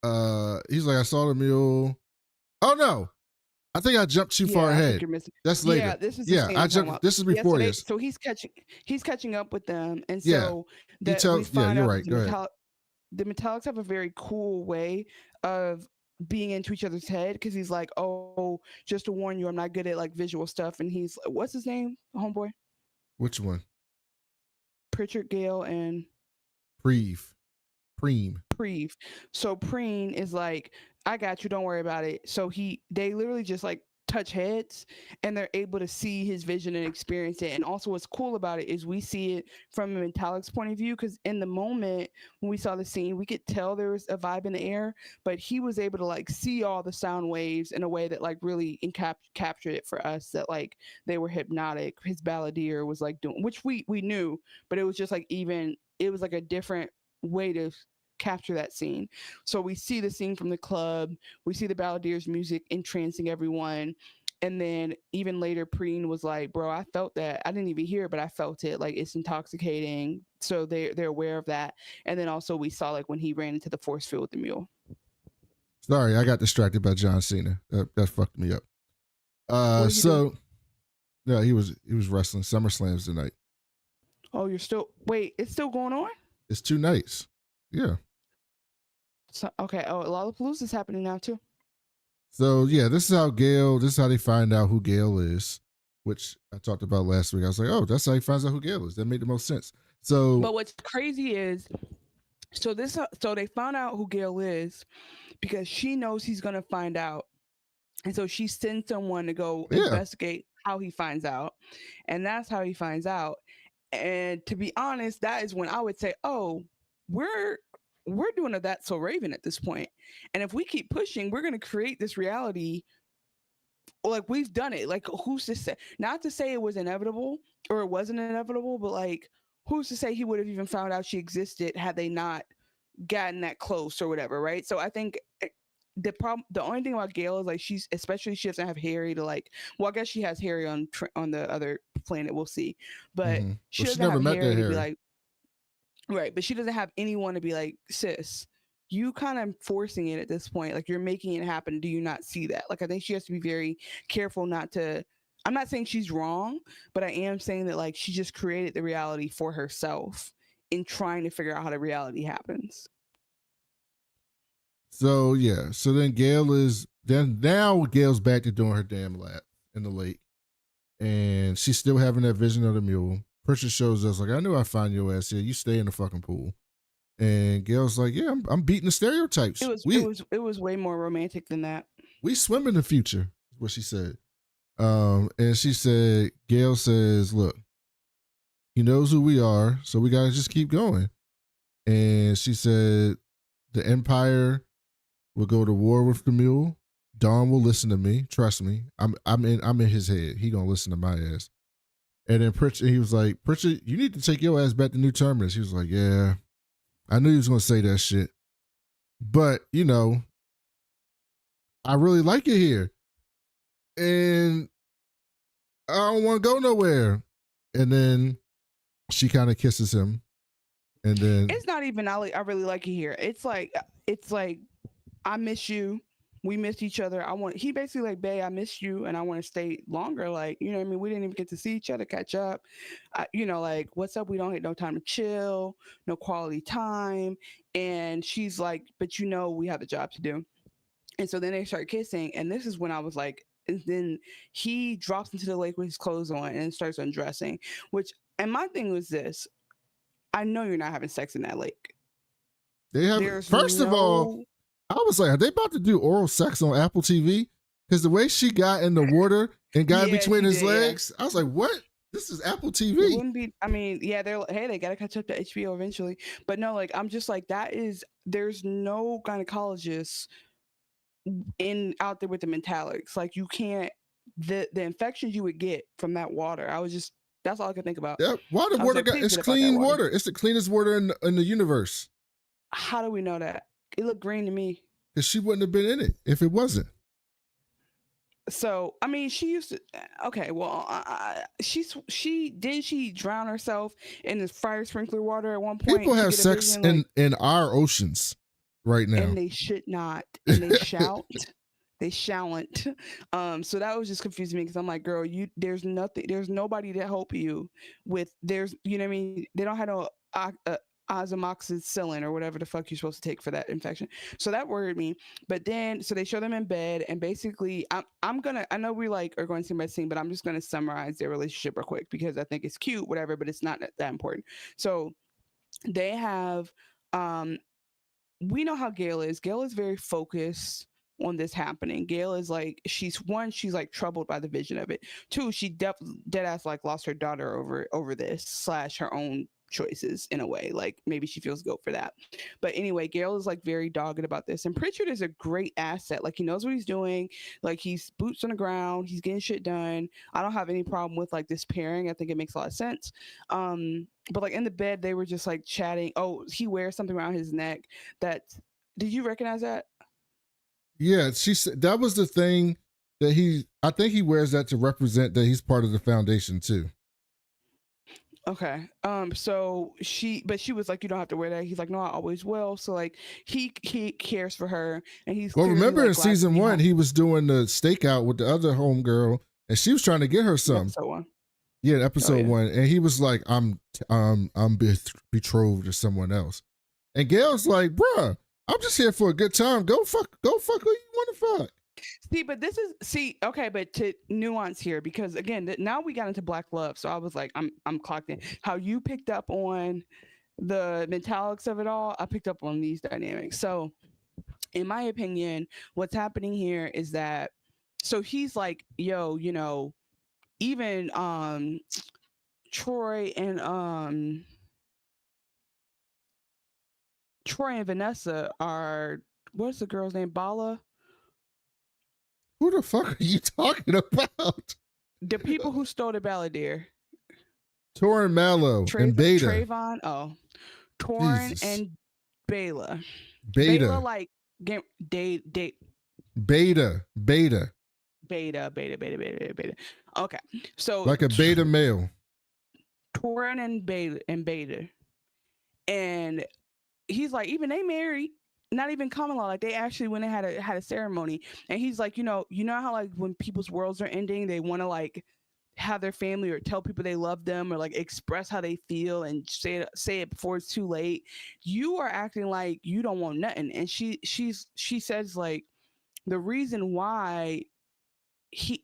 I saw the mule. Oh no, I think I jumped too far I think ahead. you're missing. That's later. Yeah, this is the scene I I'm talking jumped. about. This is before this. So he's catching up with them, and Yeah. so He that we tells. Yeah, find you're out right. that Go ahead. the metallics have a very cool way of being into each other's head, because he's like, oh, just to warn you, I'm not good at like visual stuff. And he's, what's his name, homeboy? Which one? Pritchard, Gaal, and Preem. Preve. So Preen is like, I got you, don't worry about it. So they literally just like touch heads, and they're able to see his vision and experience it. And also what's cool about it is we see it from a Metallic's point of view, because in the moment when we saw the scene, we could tell there was a vibe in the air, but he was able to like see all the sound waves in a way that like really captured it for us, that like they were hypnotic. His balladeer was like doing, which we knew, but it was just like, even it was like a different way to capture that scene. So we see the scene from the club, we see the balladeer's music entrancing everyone, and then even later Preen was like, bro, I felt that. I didn't even hear it, but I felt it, like it's intoxicating. So they're aware of that. And then also we saw like when he ran into the force field with the mule. Sorry, I got distracted by John Cena. That fucked me up. What did he do? No, he was wrestling SummerSlams tonight. Oh, it's still going on? It's 2 nights. Yeah. So, okay. Oh, Lollapalooza is happening now too. So yeah, this is how they find out who Gaal is, which I talked about last week. I was like, oh, that's how he finds out who Gaal is. That made the most sense. So, but what's crazy is, so they found out who Gaal is because she knows he's gonna find out, and so she sends someone to go investigate how he finds out, and that's how he finds out. And to be honest, that is when I would say, oh, we're we're doing a That's So Raven at this point. And if we keep pushing, we're going to create this reality. Like, we've done it. Like, who's to say? Not to say it was inevitable or it wasn't inevitable, but like, who's to say he would have even found out she existed had they not gotten that close or whatever, right? So I think the only thing about Gaal is like, she's, especially she doesn't have Harry to like, well, I guess she has Harry on the other planet, we'll see, but she Well, she doesn't never have met Harry that to Harry. be like, right, but she doesn't have anyone to be like, sis, you kind of forcing it at this point, like you're making it happen, do you not see that? Like, I think she has to be very careful not to, I'm not saying she's wrong, but I am saying that like she just created the reality for herself in trying to figure out how the reality happens. So yeah, so then Gaal is then now Gale's back to doing her damn lap in the lake, and she's still having that vision of the mule. Pritchard shows us like, I knew I'd find your ass here. You stay in the fucking pool. And Gale's like, yeah, I'm beating the stereotypes. It was way more romantic than that. We swim in the future, is what she said. And she said, Gaal says, look, he knows who we are, so we gotta just keep going. And she said, the Empire will go to war with the mule. Dawn will listen to me. Trust me. I'm in his head. He gonna listen to my ass. And then Pritchard, he was like, Pritchard, you need to take your ass back to New Terminus. He was like, yeah, I knew he was gonna say that shit. But, you know, I really like it here. And I don't want to go nowhere. And then she kind of kisses him. And then it's not even I really like it here. It's like I miss you. We missed each other. He basically like, babe, I missed you and I want to stay longer. Like, you know what I mean? We didn't even get to see each other, catch up. You know, like, what's up? We don't get no time to chill, no quality time. And she's like, but you know, we have a job to do. And so then they start kissing. And this is when I was like, and then he drops into the lake with his clothes on and starts undressing, and my thing was this, I know you're not having sex in that lake. They have, first of all, I was like, are they about to do oral sex on Apple TV? Because the way she got in the water and got between his legs, I was like, what? This is Apple TV. It wouldn't be, I mean, yeah, they got to catch up to HBO eventually. But no, like, I'm just like, there's no gynecologist out there with the metallics. Like, you can't, the infections you would get from that water, that's all I could think about. Yeah, why the water it's clean water. It's the cleanest water in the universe. How do we know that? It looked green to me. Because she wouldn't have been in it if it wasn't. So, I mean, she used to, okay, well, she drown herself in this fire sprinkler water at one point? People have sex in our oceans right now. And they should not. And they shout. They shalln't. So that was just confusing me because I'm like, girl, there's nobody to help you with, you know what I mean? They don't have no amoxicillin or whatever the fuck you're supposed to take for that infection. So that worried me. But then, so they show them in bed, and basically, I know we like are going scene by scene, but I'm just gonna summarize their relationship real quick because I think it's cute, whatever, but it's not that important. So they have, we know how Gaal is. Gaal is very focused on this happening. Gaal is like, she's like troubled by the vision of it. Two, she dead ass like lost her daughter over this / her own choices in a way. Like, maybe she feels guilt for that. But anyway, Gaal is like very dogged about this. And Pritchard is a great asset. Like, he knows what he's doing. Like, he's boots on the ground. He's getting shit done. I don't have any problem with like this pairing. I think it makes a lot of sense. But like in the bed, they were just like chatting. Oh, he wears something around his neck. Did you recognize that? Yeah, she said that was the thing that I think he wears that to represent that he's part of the Foundation too. Okay. So she was like, you don't have to wear that. He's like, no, I always will. So like he cares for her, and he's remember like, in season 1 he was doing the stakeout with the other homegirl, and she was trying to get her some. Episode 1. Yeah, episode 1, and he was like, I'm betrothed to someone else, and Gail's like, bruh, I'm just here for a good time. Go fuck who you want to fuck. Okay, but to nuance here, because again, now we got into Black Love, so I was like, I'm clocked in. How you picked up on the metallics of it all, I picked up on these dynamics. So, in my opinion, what's happening here is that, so he's like, yo, you know, even Troy and Troy and Vanessa are, what's the girl's name? Bala? Who the fuck are you talking about? The people who stole the Balladeer. Torin Mallow and Beta. Trayvon. Oh. Torin Jesus. and Bela. Beta. Bela, like, Beta. Okay. So like a beta male. Torin and Beta. And he's like, even they married, not even common law. Like they actually went and had a ceremony. And he's like, you know how like when people's worlds are ending, they want to like have their family or tell people they love them or like express how they feel and say it before it's too late. You are acting like you don't want nothing. And she says like the reason why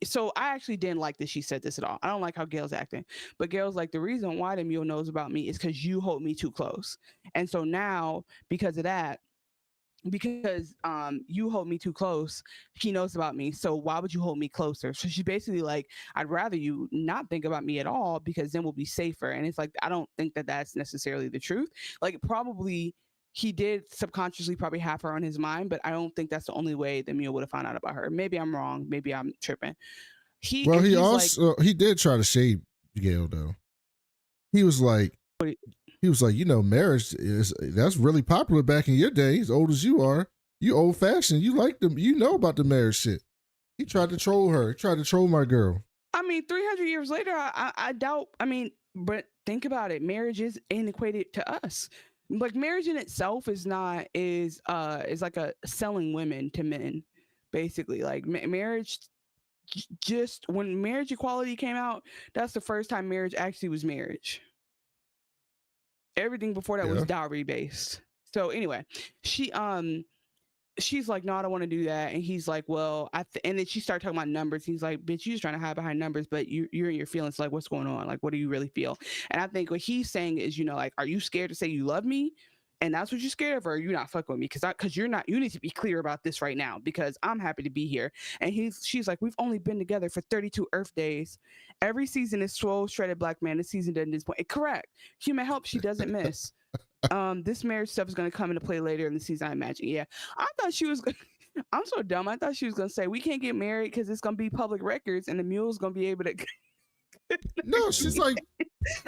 so I actually didn't like that she said this at all. I don't like how Gaal's acting, but Gaal's like, the reason why the Mule knows about me is because you hold me too close. And so now because of that, because you hold me too close, he knows about me. So why would you hold me closer? So she's basically like, I'd rather you not think about me at all because then we'll be safer. And it's like, I don't think that that's necessarily the truth. Like probably he did subconsciously probably have her on his mind, but I don't think that's the only way the Mule would have found out about her. Maybe I'm wrong. Maybe I'm tripping. He also like, he did try to shade Gaal though. He was like, you know, marriage that's really popular back in your day. As old as you are, you old fashioned. You like them. You know about the marriage shit. He tried to troll her. He tried to troll my girl. I mean, 300 years later, I doubt. I mean, but think about it. Marriage is antiquated to us. Like marriage in itself is like a selling women to men, basically. Like marriage, just when marriage equality came out, that's the first time marriage actually was marriage. Everything before that was dowry based. So anyway, she's like, no, I don't want to do that. And he's like, well, and then she started talking about numbers. He's like, bitch, you're just trying to hide behind numbers, but you're in your feelings. Like, what's going on? Like, what do you really feel? And I think what he's saying is, you know, like, are you scared to say you love me? And that's what you're scared of, or you're not fucking with me? Because you're not, you need to be clear about this right now because I'm happy to be here. And she's like, we've only been together for 32 Earth days. Every season is swole, shredded black man. This season doesn't disappoint. Correct. Human help, she doesn't miss. This marriage stuff is going to come into play later in the season, I imagine. Yeah. I thought she was I'm so dumb. I thought she was going to say, we can't get married because it's going to be public records and the Mule's going to be able to. No, she's like,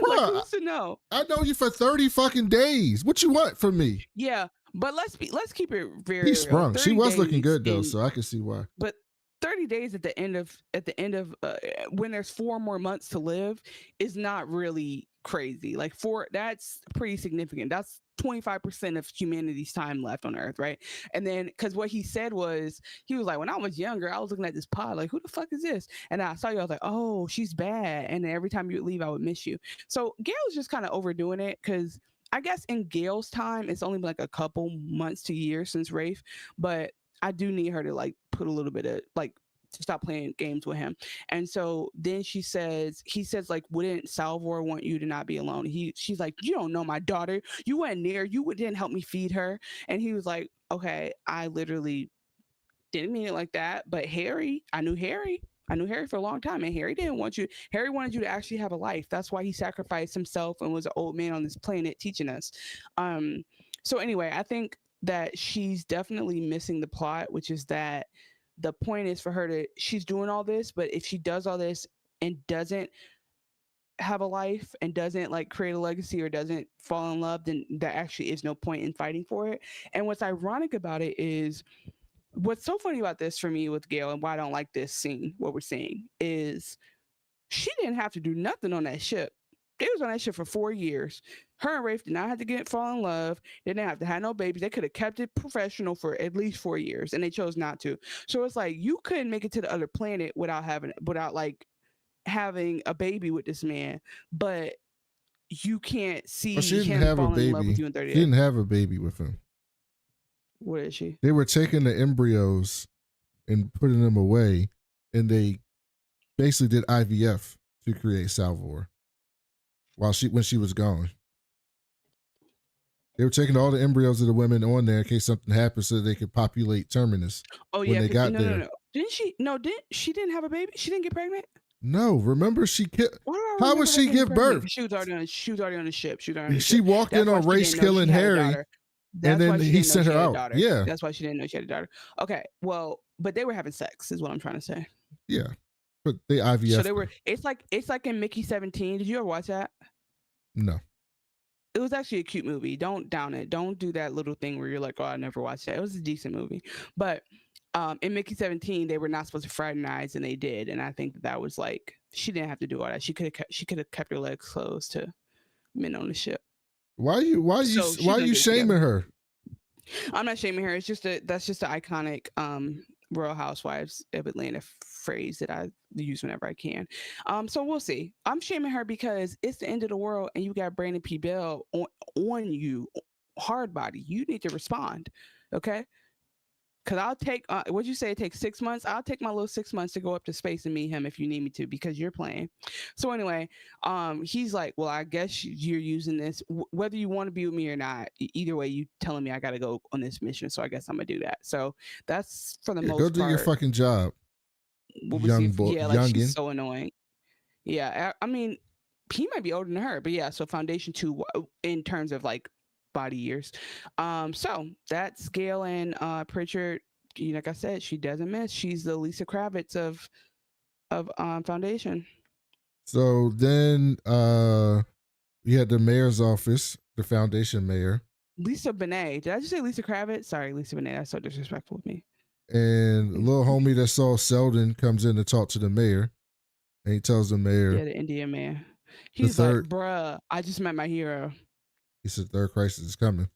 like, who's to know? I know you for 30 fucking days. What you want from me? Yeah. But let's keep it very. He sprung. She was looking good though, so I can see why. But 30 days at the end of when there's 4 more months to live is not really crazy. Like that's pretty significant. That's 25% of humanity's time left on Earth, right? And then because what he said was, he was like, when I was younger, I was looking at this pod like, who the fuck is this? And I saw you, I was like, oh, she's bad. And then every time you would leave, I would miss you. So Gaal's just kind of overdoing it because I guess in Gaal's time, it's only been like a couple months to years since Rafe, but I do need her to like put a little bit of like to stop playing games with him. And so then he says like, wouldn't Salvor want you to not be alone? She's like, you don't know my daughter. You went near, didn't help me feed her. And he was like, okay, I literally didn't mean it like that. But I knew Harry for a long time, and Harry didn't want you. Harry wanted you to actually have a life. That's why he sacrificed himself and was an old man on this planet teaching us. So anyway, I think that she's definitely missing the plot, which is that the point is for her she's doing all this, but if she does all this and doesn't have a life and doesn't like create a legacy or doesn't fall in love, then there actually is no point in fighting for it. And what's ironic about it is, what's so funny about this for me with Gaal and why I don't like this scene, what we're seeing, is she didn't have to do nothing on that ship. They was on that ship for 4 years. Her and Rafe did not have to fall in love. They didn't have to have no babies. They could have kept it professional for at least 4 years, and they chose not to. So it's like you couldn't make it to the other planet without having a baby with this man, but you can't see him falling in love with you in 30 days. She didn't have a baby with him. What is she? They were taking the embryos and putting them away, and they basically did IVF to create Salvor when she was gone. They were taking all the embryos of the women on there in case something happened so they could populate Terminus. Oh yeah, when they got there. No. Didn't she? No, she didn't have a baby? She didn't get pregnant? No, remember she how would she give birth? She was already on the ship. She walked in on Race killing Harry. and then he sent her out. Yeah, that's why she didn't know she had a daughter. Okay, well, but they were having sex, is what I'm trying to say. Yeah, but they IVF. So they were. It's like in Mickey 17. Did you ever watch that? No. It was actually a cute movie. Don't down it. Don't do that little thing where you're like, oh, I never watched that. It was a decent movie, but in Mickey 17, they were not supposed to fraternize, and they did. And I think that was like, she didn't have to do all that. She could have kept her legs closed to men on the ship. Why are you shaming her? I'm not shaming her. It's just that's just an iconic Real Housewives of Atlanta phrase that I use whenever I can. So we'll see. I'm shaming her because it's the end of the world, and you got Brandon P. Bell on you, hard body. You need to respond, okay? Because I'll take, what'd you say, it takes 6 months? I'll take my little 6 months to go up to space and meet him if you need me to, because you're playing. So anyway, he's like, well, I guess you're using this, whether you want to be with me or not. Either way, you telling me I got to go on this mission, so I guess I'm going to do that. So that's for the most part. Go do your fucking job, young boy. Yeah, like she's so annoying. Yeah, I mean, he might be older than her, but yeah, so Foundation 2 in terms of like body years. So that's Gaal and Pritchard. Like I said, she doesn't miss. She's the Lisa Kravitz of Foundation. So then we had the mayor's office, the Foundation mayor. Lisa Bonet. Did I just say Lisa Kravitz? Sorry, Lisa Bonet. That's so disrespectful with me. And a little homie that saw Selden comes in to talk to the mayor. And he tells the mayor. Yeah, the Indian man. He's like, bruh, I just met my hero. He said, third crisis is coming.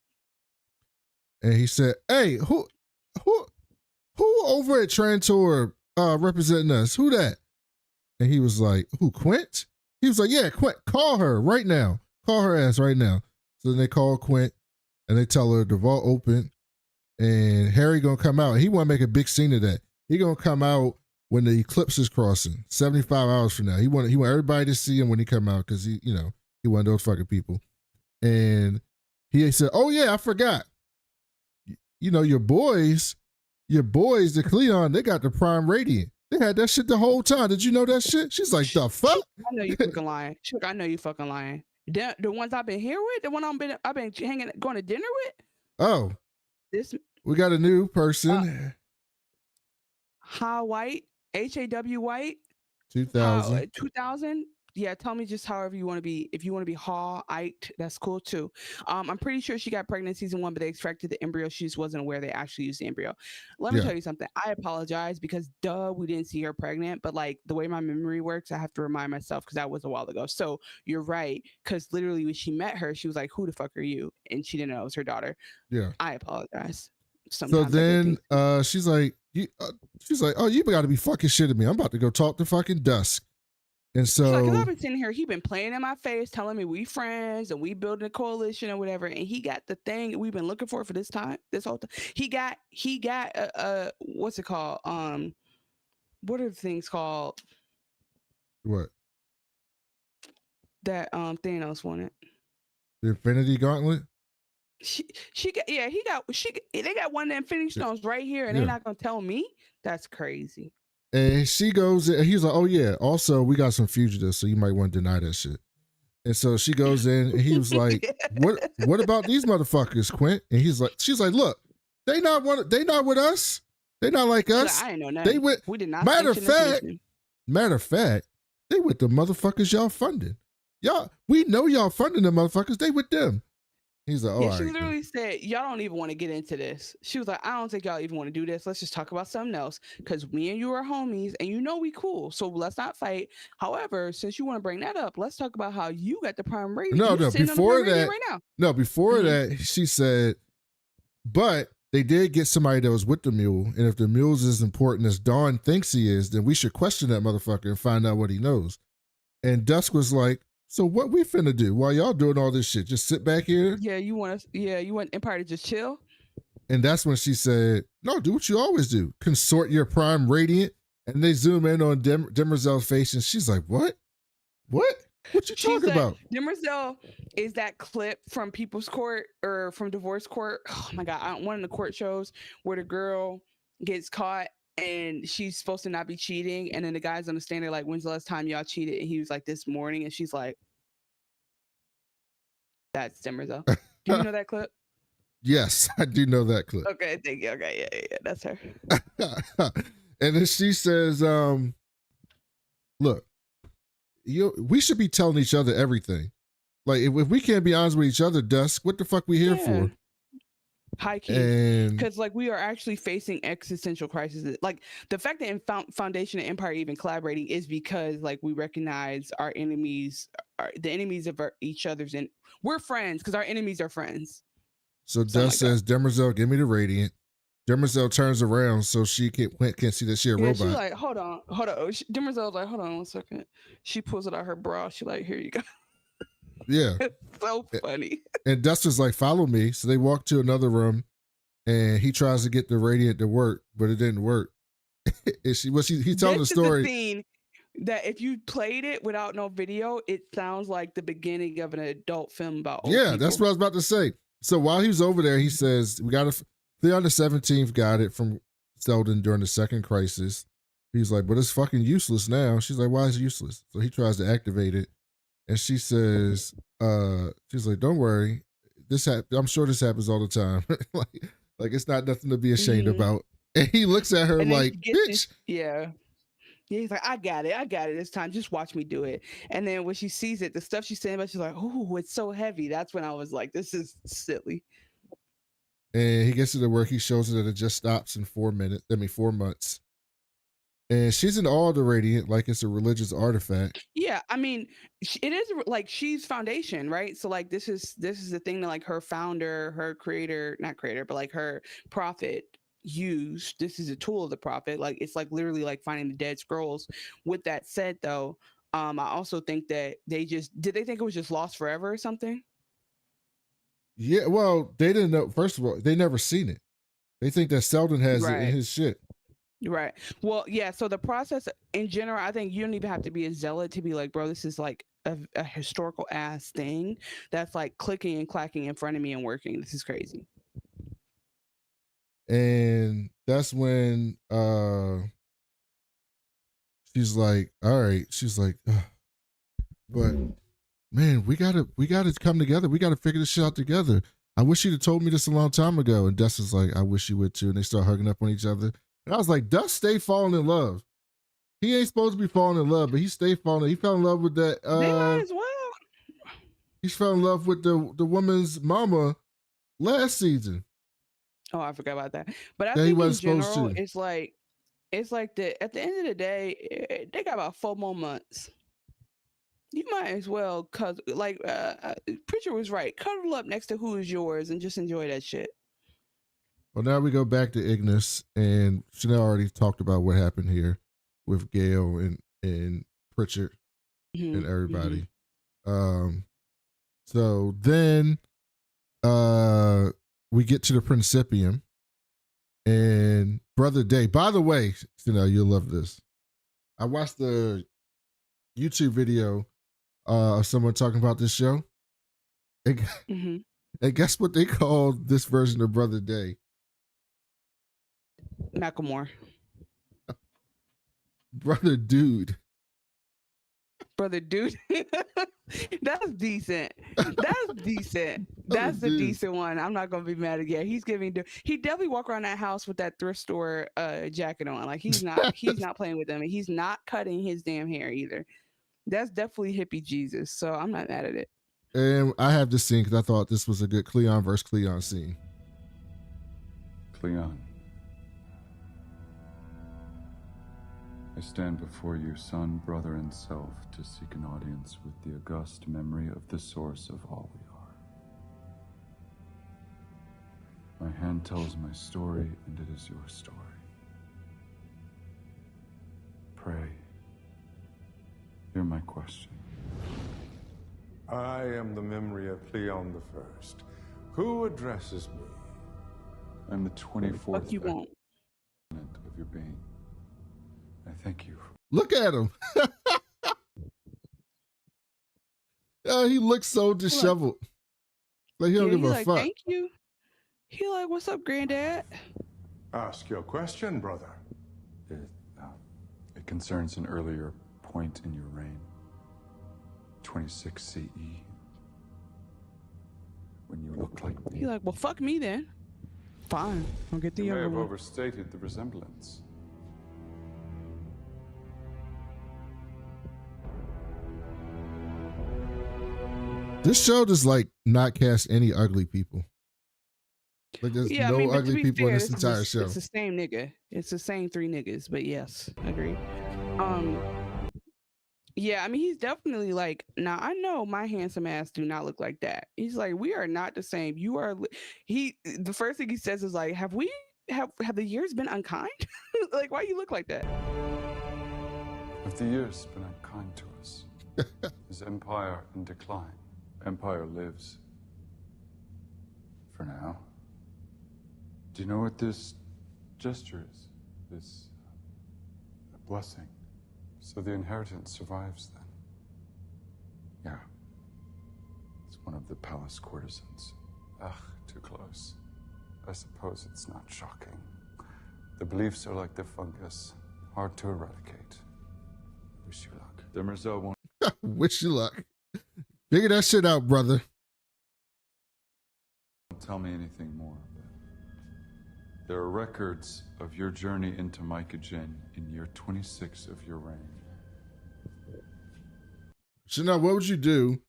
And he said, hey, who over at Trantor representing us? Who that? And he was like, who, Quint? He was like, yeah, Quint, call her right now. Call her ass right now. So then they call Quint and they tell her the vault open and Harry gonna come out. He want to make a big scene of that. He gonna come out when the eclipse is crossing, 75 hours from now. He want everybody to see him when he come out because he one of those fucking people. And he said, oh yeah, I forgot. Your boys, the Cleon, they got the prime radiant. They had that shit the whole time. Did you know that shit? She's like, the fuck? I know you fucking lying. I know you fucking lying. The ones I've been here with, the one I've been going to dinner with. Oh, we got a new person. How White, HAW White, 2000. 2000. Yeah, tell me just however you want to be. If you want to be Ike, that's cool too. I'm pretty sure she got pregnant season 1, but they extracted the embryo. She just wasn't aware they actually used the embryo. Let me tell you something. I apologize because we didn't see her pregnant, but like the way my memory works, I have to remind myself because that was a while ago. So you're right, because literally when she met her, she was like, who the fuck are you? And she didn't know it was her daughter. Yeah. I apologize. Sometimes so then she's like, oh, you got to be fucking shitting me. I'm about to go talk to fucking Dusk. And so, because I've been sitting here, he been playing in my face, telling me we friends and we building a coalition or whatever, and he got the thing we've been looking for this whole time. He got what's it called? What are the things called? What? That Thanos wanted. The Infinity Gauntlet. They got one of the Infinity Stones right here, and they're not gonna tell me. That's crazy. And she goes, and he's like, oh yeah, also we got some fugitives, so you might want to deny that shit. And so she goes in and he was like, what about these motherfuckers, Quint? And she's like, look, they not with us. They not like us. I ain't know nothing. We did not. Matter of fact, they with the motherfuckers y'all funding. We know y'all funding the motherfuckers. They with them. He's like, yeah, she literally said, y'all don't even want to get into this. She was like, I don't think y'all even want to do this. Let's just talk about something else. Because me and you are homies and we cool. So let's not fight. However, since you want to bring that up, let's talk about how you got the prime rating. No, before that, right now. No, before that, she said, but they did get somebody that was with the mule. And if the mule's as important as Dawn thinks he is, then we should question that motherfucker and find out what he knows. And Dusk was like, so what we finna do while y'all doing all this shit? Just sit back here? Yeah, you want Empire to just chill? And that's when she said, no, do what you always do. Consort your prime radiant. And they zoom in on Demerzel's face and she's like, what? What? What you talking about? Demerzel is that clip from People's Court or from Divorce Court. Oh my God. One of the court shows where the girl gets caught and she's supposed to not be cheating, and then the guy's on the stand there like, when's the last time y'all cheated? And he was like, this morning. And she's like, that's Demerzel. Do you know that clip? Yes, I do know that clip. Okay, thank you. Okay, yeah, that's her. And then she says, look, we should be telling each other everything. Like, if we can't be honest with each other, Dusk, what the fuck we here for? High key, And because like we are actually facing existential crises. Like the fact that in Foundation and Empire even collaborating is because like we recognize our enemies, the enemies of each other's, and we're friends because our enemies are friends. So Dusk says, Demerzel, give me the radiant. Demerzel turns around so she can't see that she's a robot. She's like, hold on. Demerzel's like, hold on 1 second. She pulls it out her bra. She like, here you go. Yeah. It's so funny. And Dustin's like, follow me. So they walk to another room and he tries to get the radiant to work, but it didn't work. He tells the story. This is the scene that if you played it without no video, it sounds like the beginning of an adult film about old people. That's what I was about to say. So while he was over there, he says, we got Cleon the 17th got it from Selden during the second crisis. He's like, but it's fucking useless now. She's like, why is it useless? So he tries to activate it. And she says, she's like, don't worry. I'm sure this happens all the time. like it's not nothing to be ashamed about. And he looks at her like, bitch. Yeah, he's like, I got it this time. Just watch me do it. And then when she sees it, the stuff she's saying about, she's like, oh, it's so heavy. That's when I was like, this is silly. And he gets to the work. He shows her that it just stops in 4 months. And she's in awe of the radiant, like it's a religious artifact. Yeah, I mean, it is like she's Foundation, right? So like this is the thing that like her founder, her creator, not creator, but like her prophet used. This is a tool of the prophet. Like it's like literally like finding the dead scrolls. With that said, though, I also think that they think it was just lost forever or something? Yeah, well, they didn't know. First of all, they never seen it. They think that Selden has it in his shit. Right. Well, yeah. So the process in general, I think you don't even have to be a zealot to be like, bro, this is like a historical ass thing that's like clicking and clacking in front of me and working. This is crazy. And that's when she's like, all right. She's like, but man, we gotta come together. We gotta figure this shit out together. I wish you'd have told me this a long time ago. And Dustin's like, I wish you would too. And they start hugging up on each other. And I was like, Dust stay falling in love. He ain't supposed to be falling in love, but he stayed falling. He fell in love with that. They might as well. He fell in love with the woman's mama last season. Oh, I forgot about that. But I think in general, it's like at the end of the day, they got about 4 more months. You might as well, cause like Preacher was right. Cuddle up next to Who Is Yours and just enjoy that shit. Well, now we go back to Ignis, and Chanel already talked about what happened here with Gaal and Pritchard and everybody. So then we get to the Principium and Brother Day. By the way, Chanel, you'll love this. I watched the YouTube video of someone talking about this show. And, and guess what they called this version of Brother Day? Macklemore. Brother Dude. Brother Dude. That's decent. That's decent. That's a decent one. I'm not gonna be mad again. He's giving. He definitely walk around that house with that thrift store jacket on. Like he's not playing with them, and he's not cutting his damn hair either. That's definitely hippie Jesus. So I'm not mad at it. And I have this scene because I thought this was a good Cleon versus Cleon scene. Cleon, I stand before you, son, brother, and self, to seek an audience with the august memory of the source of all we are. My hand tells my story, and it is your story. Pray. Hear my question. I am the memory of Cleon I. Who addresses me? I'm the 24th Fuck you won't. of your being. I thank you. Look at him. He looks so disheveled. Like he don't give a like, fuck. Thank you. He like, what's up, granddad? Ask your question, brother. It concerns an earlier point in your reign. 26 CE. when you look like me. He like, well, fuck me then. Fine, I'll get the You may younger have one. overstated the resemblance. This show does like not cast any ugly people. Like there's Yeah, no I mean, but to ugly be people in fair, this entire show. it's the same nigga. It's the same 3 niggas, but yes, agreed. Yeah, I mean, he's definitely like, now I know my handsome ass do not look like that. He's like, we are not the same. You are, the first thing he says is like, have the years been unkind? Like, why you look like that? Have the years been unkind to us? Is empire in decline? Empire lives. For now. Do you know what this gesture is? This blessing. So the inheritance survives then? Yeah. It's one of the palace courtesans. Ugh, too close. I suppose it's not shocking. The beliefs are like the fungus, hard to eradicate. Wish you luck. Demerzel won't Wish you luck. Figure that shit out, brother. tell me anything more, but there are records of your journey into Mycogen in year 26 of your reign. So now, what would you do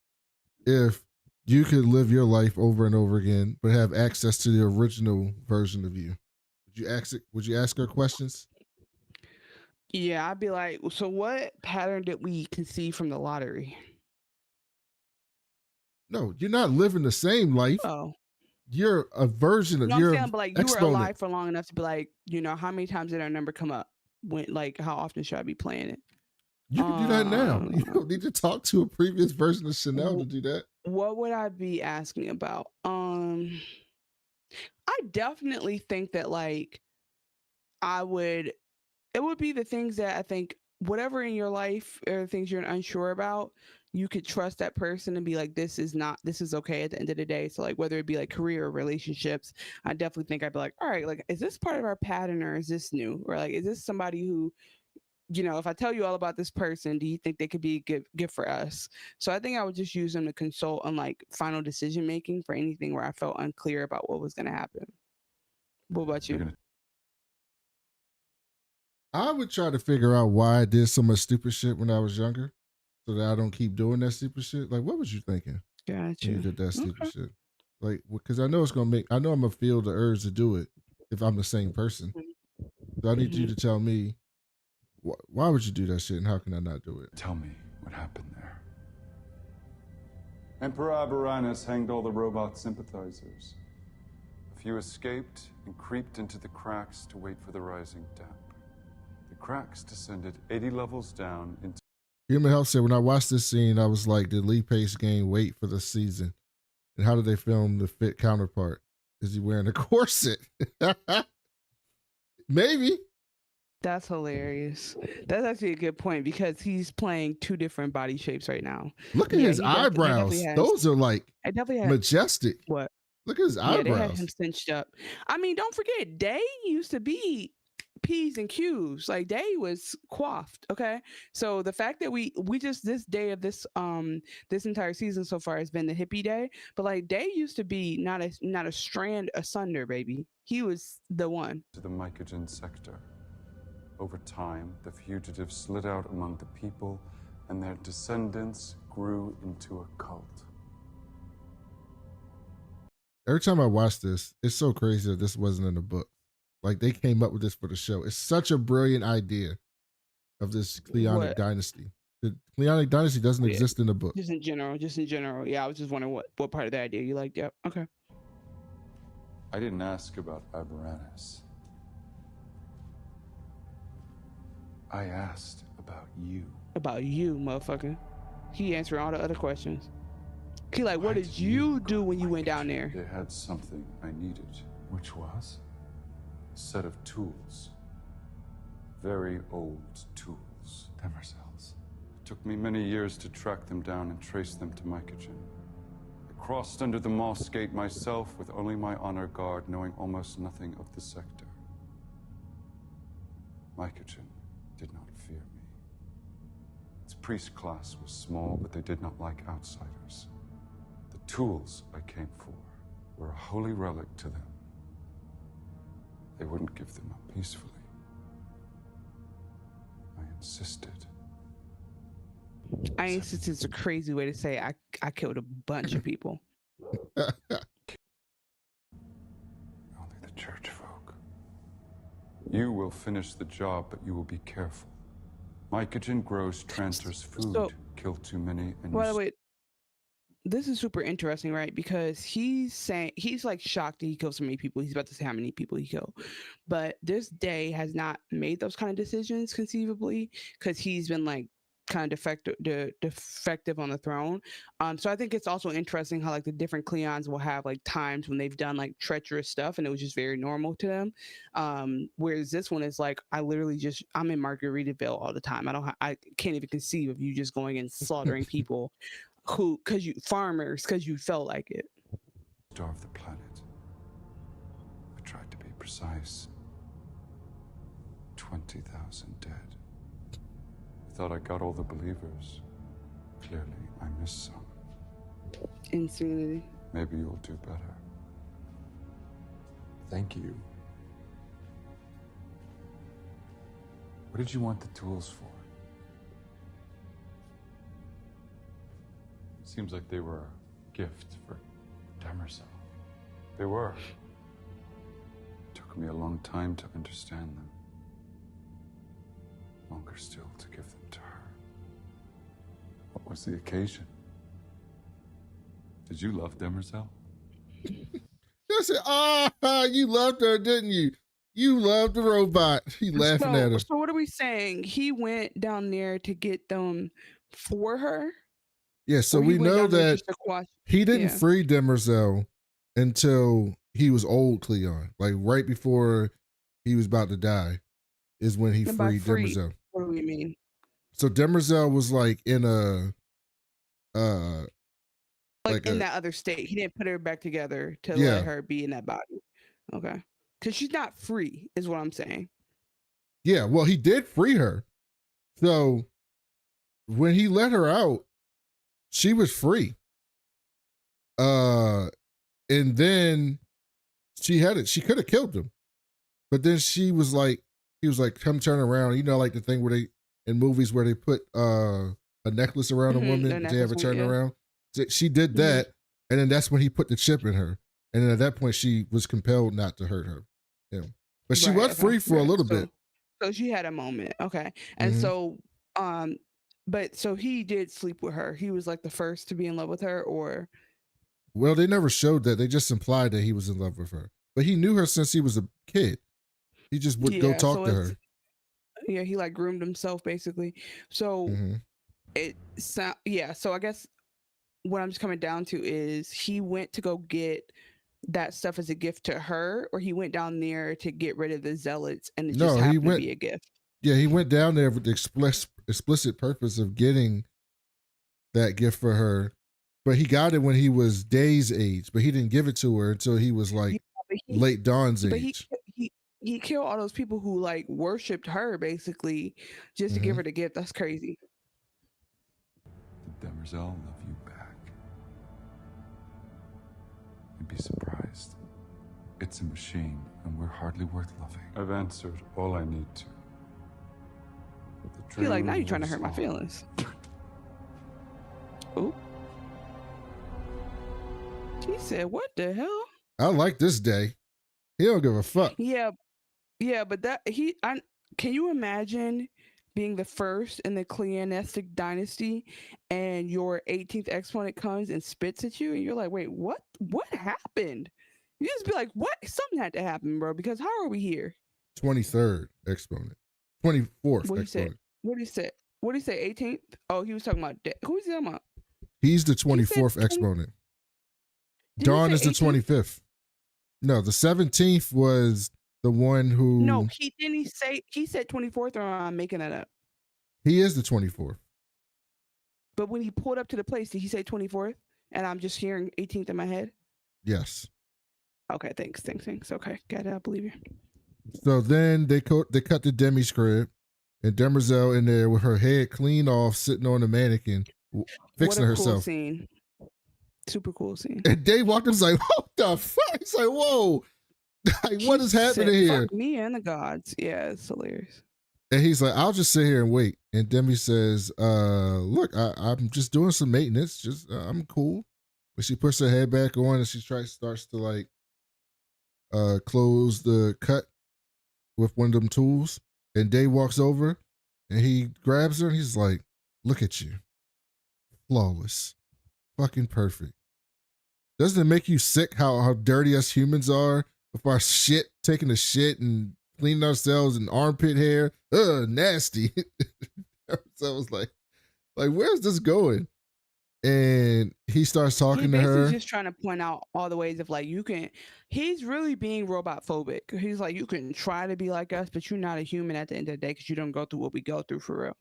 if you could live your life over and over again, but have access to the original version of you? Would you ask her questions? Yeah, I'd be like, so what pattern did we conceive from the lottery? No, you're not living the same life. Oh, You're a version of no, your I'm saying, but like, you were exponent. alive for long enough to be like, how many times did our number come up? When, like, how often should I be playing it? You can do that now. You don't need to talk to a previous version of Chanel to do that. What would I be asking about? I definitely think that like it would be the things that I think whatever in your life or things you're unsure about, you could trust that person and be like, this is okay at the end of the day. So like whether it be like career or relationships, I definitely think I'd be like, all right, like, is this part of our pattern or is this new? Or like, is this somebody who, if I tell you all about this person, do you think they could be a good for us? So I think I would just use them to consult on like final decision making for anything where I felt unclear about what was going to happen. What about you? I would try to figure out why I did so much stupid shit when I was younger, so that I don't keep doing that stupid shit. Like, what was you thinking? Gotcha. When you did that stupid shit. Like, because I know I'm gonna feel the urge to do it if I'm the same person. So I need you to tell me why would you do that shit and how can I not do it? Tell me what happened there. Emperor Aberanus hanged all the robot sympathizers. A few escaped and creeped into the cracks to wait for the rising damp. The cracks descended 80 levels down into... Human Health said, when I watched this scene, I was like, did Lee Pace gain weight for the season? And how did they film the fit counterpart? Is he wearing a corset? Maybe. That's hilarious. That's actually a good point because he's playing 2 different body shapes right now. Look at his eyebrows. Those are like majestic. What? Look at his eyebrows. They had him cinched up. I mean, don't forget, Day used to be P's and Q's. Like Day was coiffed. Okay, so the fact that we just this day of this entire season so far has been the hippie Day, but like Day used to be not a strand asunder, baby. He was the one. To the Mycogen sector. Over time, the fugitives slid out among the people, and their descendants grew into a cult. Every time I watch this, it's so crazy that this wasn't in the book. Like, they came up with this for the show. It's such a brilliant idea of this Cleonic dynasty. The Cleonic dynasty doesn't exist in the book. Just in general. Yeah, I was just wondering what part of the idea you liked. Yep. Okay. I didn't ask about Aberanus. I asked about you. About you, motherfucker. He answered all the other questions. He like, what did you do when you went down there? They had something I needed, which was a set of tools. Very old tools. Demerzels. It took me many years to track them down and trace them to Mycogen. I crossed under the Moss Gate myself with only my honor guard, knowing almost nothing of the sector. Mycogen did not fear me. Its priest class was small, but they did not like outsiders. The tools I came for were a holy relic to them. They wouldn't give them up peacefully. I insisted. I insist is a crazy way to say I killed a bunch of people. Only the church folk. You will finish the job, but you will be careful. Mycogen grows Trantor's food. Kill too many and by the way, this is super interesting, right? Because he's saying he's like shocked that he killed so many people. He's about to say how many people he killed, but this day has not made those kind of decisions conceivably because he's been like kind of defective on the throne. So I think it's also interesting how like the different Cleons will have like times when they've done like treacherous stuff and it was just very normal to them. Whereas this one is like I'm in Margaritaville all the time. I can't even conceive of you just going and slaughtering people. Because you felt like it. Starve the planet. I tried to be precise. 20,000 dead. I thought I got all the believers. Clearly, I missed some. Insanity. Maybe you'll do better. Thank you. What did you want the tools for? Seems like they were a gift for Demerzel. They were. It took me a long time to understand them. Longer still to give them to her. What was the occasion? Did you love Demerzel? I said, you loved her, didn't you? You loved the robot. He laughing at her. So what are we saying? He went down there to get them for her? Yeah, so we know that he didn't free Demerzel until he was old Cleon. Like right before he was about to die is when he freed Demerzel. What do we mean? So Demerzel was like in a like in that other state. He didn't put her back together to let her be in that body. Okay. Because she's not free, is what I'm saying. Yeah, well, he did free her. So when he let her out, she was free. And then she could have killed him. But then he was like, come turn around. You know, like the thing where in movies where they put a necklace around a woman, they have a turn around. She did that. And then that's when he put the chip in her. And then at that point, she was compelled not to hurt her. Yeah. But she was free for a little bit. So she had a moment. Okay. And so, but so he did sleep with her. He was like the first to be in love with her, or? Well, they never showed that. They just implied that he was in love with her. But he knew her since he was a kid. He just would go talk to her. Yeah, he like groomed himself basically. So so I guess what I'm just coming down to is he went to go get that stuff as a gift to her, or he went down there to get rid of the zealots and it just happened to be a gift. Yeah, he went down there with the explicit purpose of getting that gift for her, but he got it when he was Day's age, but he didn't give it to her until he was like late Dawn's age. He killed all those people who like worshipped her basically just to give her the gift. That's crazy. Did Demerzel love you back? You'd be surprised. It's a machine, and we're hardly worth loving. I've answered all I need to. I feel like now you're trying to hurt my feelings. Ooh. He said, what the hell? I like this day. He don't give a fuck. Yeah, but can you imagine being the first in the Cleonistic dynasty and your 18th exponent comes and spits at you and you're like, wait, what happened? You just be like, what? Something had to happen, bro, because how are we here? 23rd exponent. 24th exponent. What did he say? What did he say? 18th? Oh, he was talking about who is he talking about? He's the 24th exponent. Dawn is the 25th. No, the 17th was the one who. No, he said 24th, or I'm making that up. He is the 24th. But when he pulled up to the place, did he say 24th? And I'm just hearing 18th in my head? Yes. Okay, thanks. Okay, got it. I believe you. So then they cut the Demi's crib, and Demerzel in there with her head clean off, sitting on a mannequin, fixing herself. Cool scene. Super cool scene. And Dave walked up, was like, what the fuck? He's like, whoa. Like, what is happening here? Fuck me and the gods. Yeah, it's hilarious. And he's like, I'll just sit here and wait. And Demi says, look, I'm just doing some maintenance. Just I'm cool. But she puts her head back on and she starts to like close the cut with one of them tools. And Dave walks over and he grabs her and he's like, look at you. Flawless. Fucking perfect. Doesn't it make you sick how dirty us humans are with our shit, taking a shit and cleaning ourselves and armpit hair? Ugh, nasty. So I was like, where's this going? And he starts talking to her. He's just trying to point out all the ways of like, he's really being robot phobic. He's like, you can try to be like us, but you're not a human at the end of the day because you don't go through what we go through for real.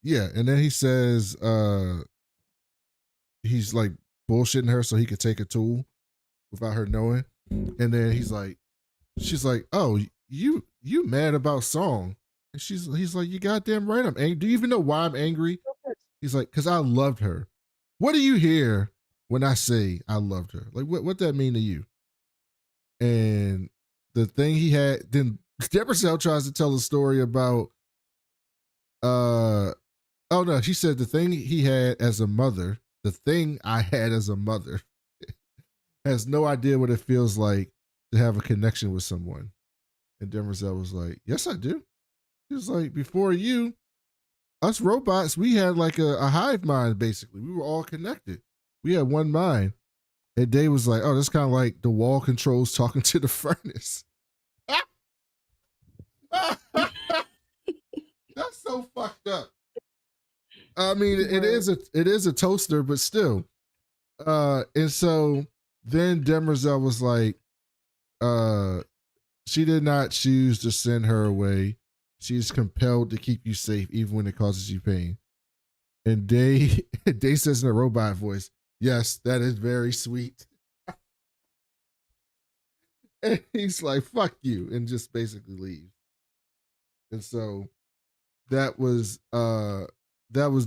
Yeah. And then he says, he's like bullshitting her so he could take a tool without her knowing. And then she's like, oh, you mad about Song? And he's like, you goddamn right I'm angry. Do you even know why I'm angry? He's like, because I loved her. What do you hear when I say I loved her? Like, what that mean to you? And the thing he had, then Demerzel tries to tell a story about, oh no, she said the thing he had as a mother, the thing I had as a mother, has no idea what it feels like to have a connection with someone. And Demerzel was like, yes, I do. He was like, before you, us robots, we had like a hive mind, basically. We were all connected. We had one mind. And Dave was like, oh, that's kind of like the wall controls talking to the furnace. That's so fucked up. I mean, it is a toaster, but still. And so then Demerzel was like, she did not choose to send her away. She is compelled to keep you safe, even when it causes you pain. And Dave says in a robot voice, yes, that is very sweet. And he's like, fuck you, and just basically leaves. And so that was the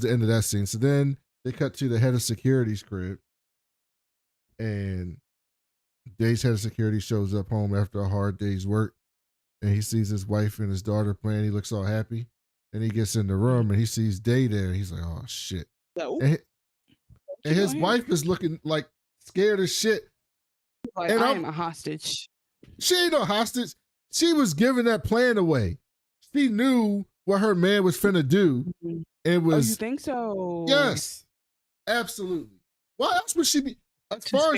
end of that scene. So then they cut to the head of security's crib, and Dave's head of security shows up home after a hard day's work, and he sees his wife and his daughter playing. He looks all happy, and he gets in the room and he sees Day there. He's like, oh shit. And his wife is looking like scared as shit. Like, and I'm a hostage. She ain't no hostage. She was giving that plan away. She knew what her man was finna do. It was. Oh, you think so? Yes, absolutely. Why else would she be? As far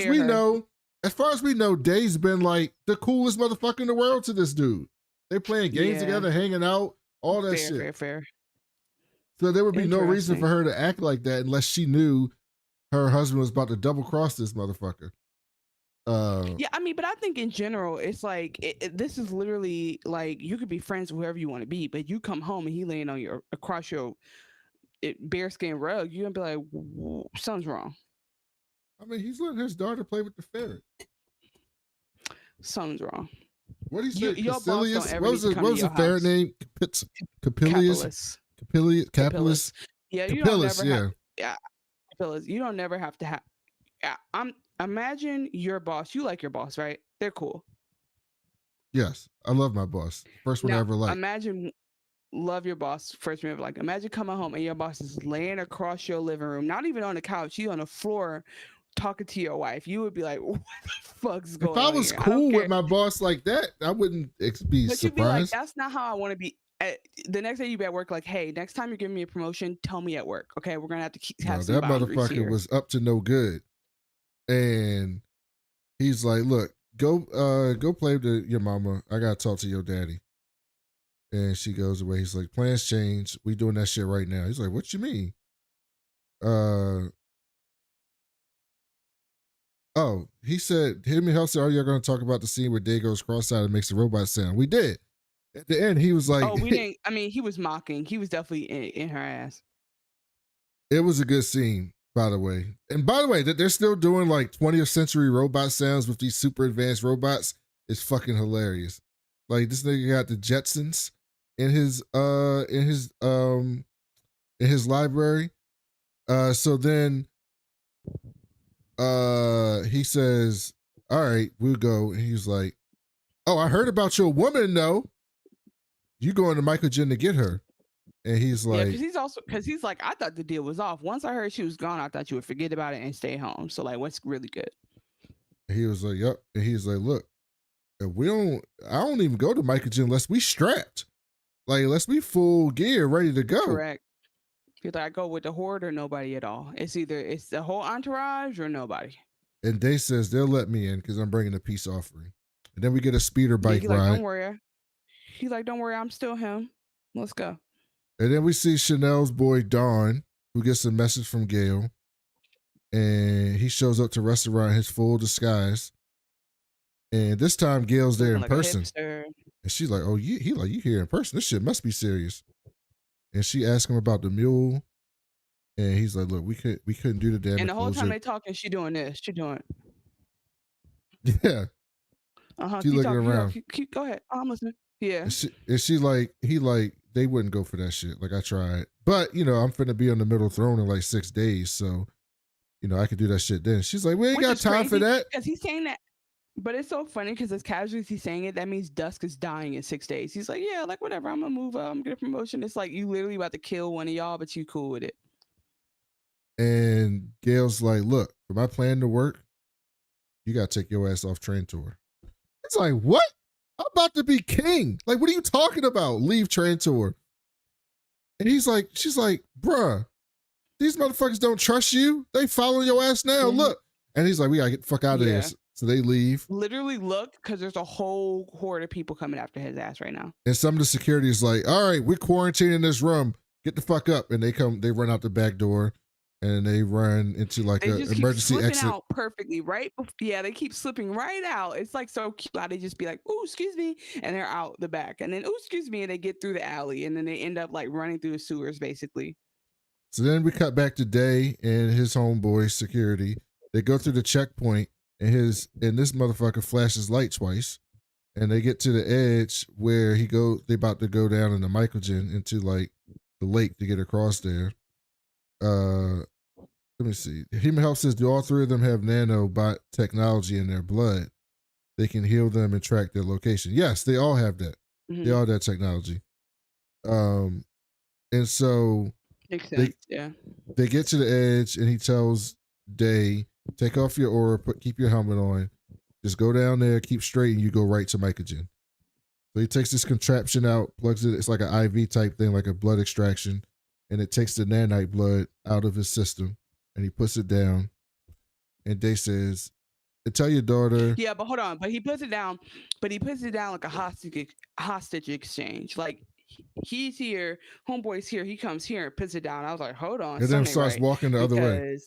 as we know, Day's been like the coolest motherfucker in the world to this dude. They playing games together, hanging out, all that shit. Fair. So there would be no reason for her to act like that unless she knew her husband was about to double cross this motherfucker. Yeah, I mean, but I think in general, it's like this is literally like you could be friends with whoever you want to be, but you come home and he laying on across your bearskin rug, you're gonna be like, something's wrong. I mean, he's letting his daughter play with the ferret. Something's wrong. What did he say? What was the ferret name? Capillus. Yeah, you don't never Capillus. You don't never have to have. Yeah, imagine your boss. You like your boss, right? They're cool. Yes, I love my boss. First one I ever liked. Imagine love your boss. First one ever liked. Imagine coming home and your boss is laying across your living room, not even on the couch. She's on the floor talking to your wife. You would be like, what the fuck's going on? If I was cool with my boss like that, I wouldn't be surprised. You'd be like, that's not how I want to be. The next day you be at work, like, hey, next time you're giving me a promotion, tell me at work. Okay, we're gonna have to have some boundaries motherfucker here. Was up to no good. And he's like, look, go play with your mama. I gotta talk to your daddy. And she goes away. He's like, plans change. We doing that shit right now. He's like, what you mean? Oh, he said, him and Hell said, are you going to talk about the scene where Day goes cross-eyed and makes the robot sound? We did. At the end, he was like, oh, we didn't. I mean, he was mocking. He was definitely in her ass. It was a good scene, by the way. And by the way, that they're still doing like 20th century robot sounds with these super advanced robots is fucking hilarious. Like this nigga got the Jetsons in his library. So then he says, all right, we'll go. And he's like, oh, I heard about your woman though. You going to Michael Jen to get her. And he's Yeah, like, because he's like, I thought the deal was off. Once I heard she was gone, I thought you would forget about it and stay home. So like, what's really good? he was like, yep. And he's like, look, if I don't even go to Michael Jen unless we strapped. Like, let's be full gear, ready to go. Correct. He's like, I go with the horde or nobody at all. It's either the whole entourage or nobody. And Day says they'll let me in because I'm bringing a peace offering. And then we get a speeder bike He's ride. like, don't worry. He's like, don't worry, I'm still him. Let's go. And then we see Chanel's boy Dawn, who gets a message from Gaal. And he shows up to restaurant in his full disguise. And this time Gale's there in person. And she's like, oh, he like, you here in person. This shit must be serious. And she asks him about the mule. And he's like, look, we couldn't do the damage. And the whole time they talking, she doing this. She doing yeah. She looking around. Go ahead. I'm listening. Yeah. And she like, they wouldn't go for that shit. Like I tried. But, I'm finna be on the middle throne in like 6 days. So, I could do that shit then. She's like, we ain't got time for that. Because he's saying that. But it's so funny because as casually as he's saying it, that means Dusk is dying in 6 days. He's like, yeah, like whatever. I'm gonna move up. I'm gonna get a promotion. It's like you literally about to kill one of y'all, but you cool with it. And Gale's like, look, for my plan to work, you gotta take your ass off Trantor. It's like, what? I'm about to be king. Like, what are you talking about? Leave Trantor. And she's like, bruh, these motherfuckers don't trust you. They follow your ass now. Mm-hmm. Look. And he's like, we gotta get the fuck out of here. So they leave. Literally look, because there's a whole horde of people coming after his ass right now. And some of the security is like, all right, we're quarantining this room. Get the fuck up. And they run out the back door and they run into like an emergency exit. Out perfectly, right? Yeah, they keep slipping right out. It's like so cute how they just be like, oh, excuse me. And they're out the back. And then, oh, excuse me. And they get through the alley. And then they end up like running through the sewers, basically. So then we cut back to Day and his homeboy security. They go through the checkpoint. And this motherfucker flashes light twice, and they get to the edge where they about to go down in the Mycogen into like the lake to get across there. Let me see. Human Health says, do all three of them have nanobot technology in their blood? They can heal them and track their location. Yes, they all have that. Mm-hmm. They all have that technology. And so makes sense. They get to the edge, and he tells Day, take off your aura, keep your helmet on. Just go down there, keep straight, and you go right to Mycogen. So he takes this contraption out, plugs it. It's like an IV type thing, like a blood extraction, and it takes the nanite blood out of his system, and he puts it down. And Day says, tell your daughter. Yeah, but hold on. But he puts it down. But he puts it down like a hostage exchange. Like he's here, homeboy's here. He comes here and puts it down. I was like, hold on. And then starts walking the other way.